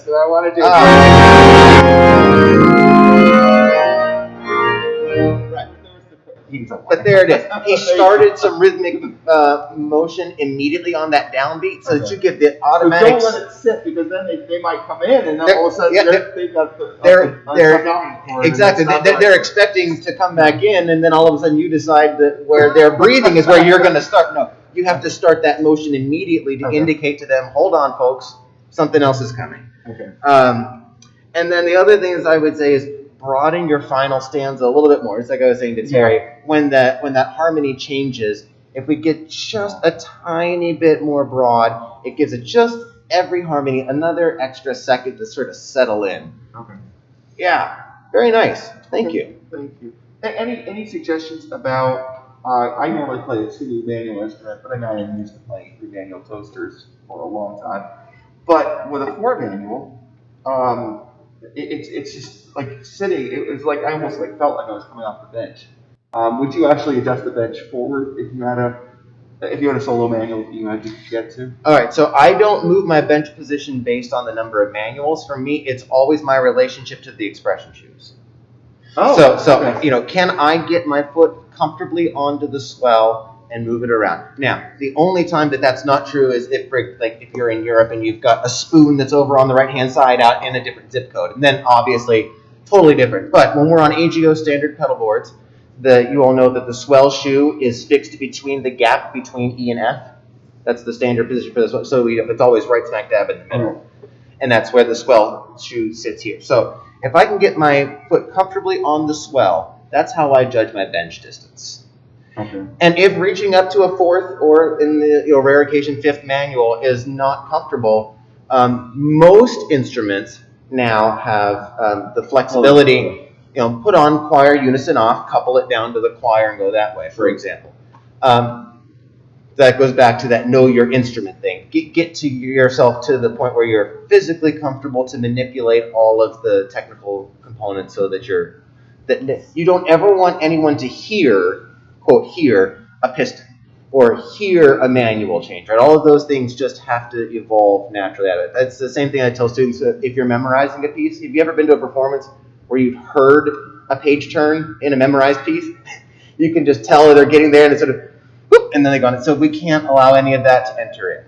That I want to do. Right. But there it is. He started some rhythmic motion immediately on that downbeat, so that you get the automatic. So don't let it sit, because then they might come in, and then all of a sudden they've got exactly. They're expecting to come back in, and then all of a sudden you decide that where they're breathing is where you're going to start. No, you have to start that motion immediately to indicate to them, hold on, folks, something else is coming. Okay. And then the other things I would say is broaden your final stanza a little bit more. It's like I was saying to Terry, when that harmony changes, if we get just a tiny bit more broad, it gives it just every harmony another extra second to sort of settle in. Okay. Yeah, very nice. Thank you. Thank you. Any suggestions about? I normally play a 2 manual instrument, but I am used to playing 3 manual toasters for a long time. But with a 4 manual, it's just like sitting. It was like I almost felt like I was coming off the bench. Would you actually adjust the bench forward if you had a solo manual that you had to get to? All right, so I don't move my bench position based on the number of manuals. For me, it's always my relationship to the expression shoes. Oh, so okay. Can I get my foot comfortably onto the swell and move it around? Now, the only time that's not true is if you're in Europe and you've got a spoon that's over on the right-hand side out in a different zip code, and then obviously totally different. But when we're on AGO standard pedal boards, you all know that the swell shoe is fixed between the gap between E and F. That's the standard position for this one. So it's always right smack dab in the middle. And that's where the swell shoe sits here. So if I can get my foot comfortably on the swell, that's how I judge my bench distance. Okay. And if reaching up to a 4th or in the rare occasion 5th manual is not comfortable, most instruments now have the flexibility. Put on choir unison off, couple it down to the choir and go that way, for example. That goes back to that know your instrument thing. Get to yourself to the point where you're physically comfortable to manipulate all of the technical components so that you don't ever want anyone to hear, quote, hear a piston or hear a manual change, right? All of those things just have to evolve naturally out of it. That's the same thing I tell students if you're memorizing a piece. Have you ever been to a performance where you've heard a page turn in a memorized piece? You can just tell they're getting there and it's sort of, whoop, and then they go on. So we can't allow any of that to enter in.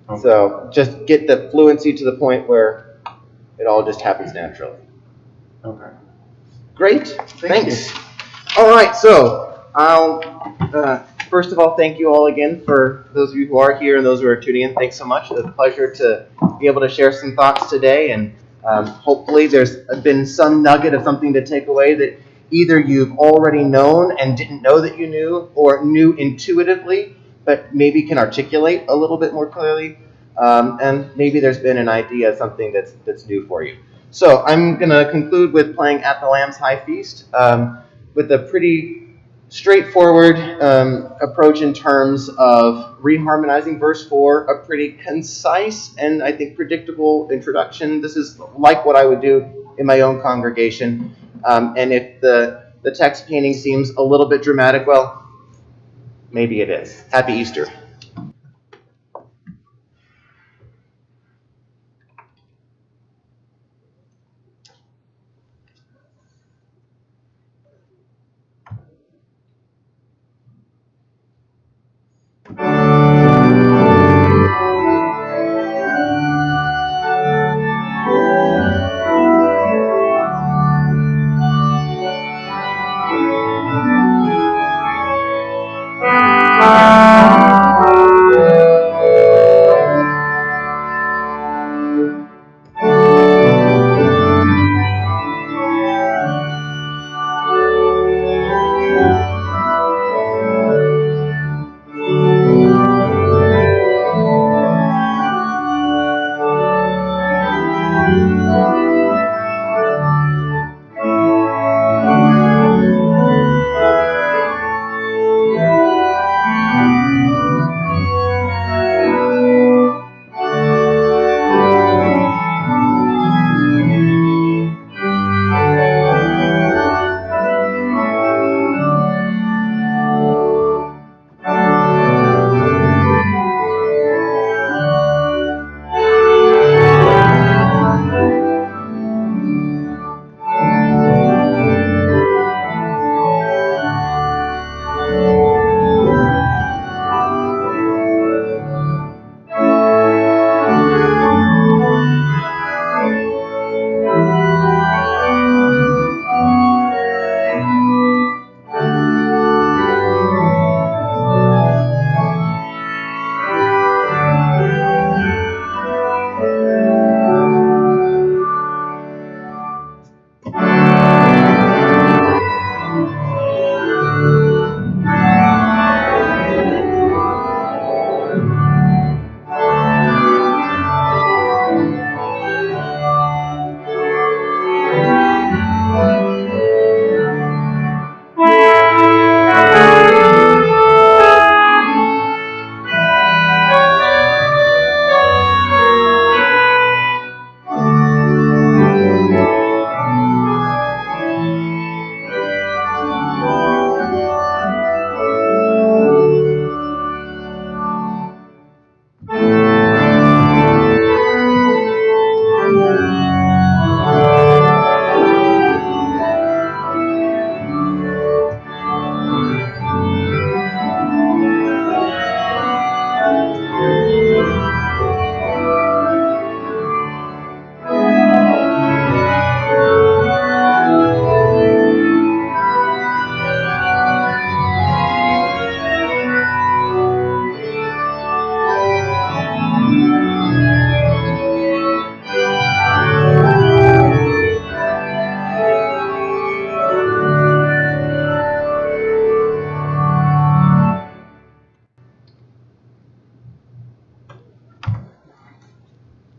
Okay. So just get the fluency to the point where it all just happens naturally. Okay. Great. Thanks. All right. So I'll first of all thank you all again for those of you who are here and those who are tuning in. Thanks so much. It's a pleasure to be able to share some thoughts today, and hopefully there's been some nugget of something to take away that either you've already known and didn't know that you knew, or knew intuitively, but maybe can articulate a little bit more clearly, and maybe there's been an idea of something that's new for you. So I'm going to conclude with playing At the Lamb's High Feast with a pretty straightforward approach in terms of reharmonizing verse 4, a pretty concise and I think predictable introduction. This is like what I would do in my own congregation. And if the text painting seems a little bit dramatic, well, maybe it is. Happy Easter.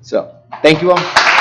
So, thank you all.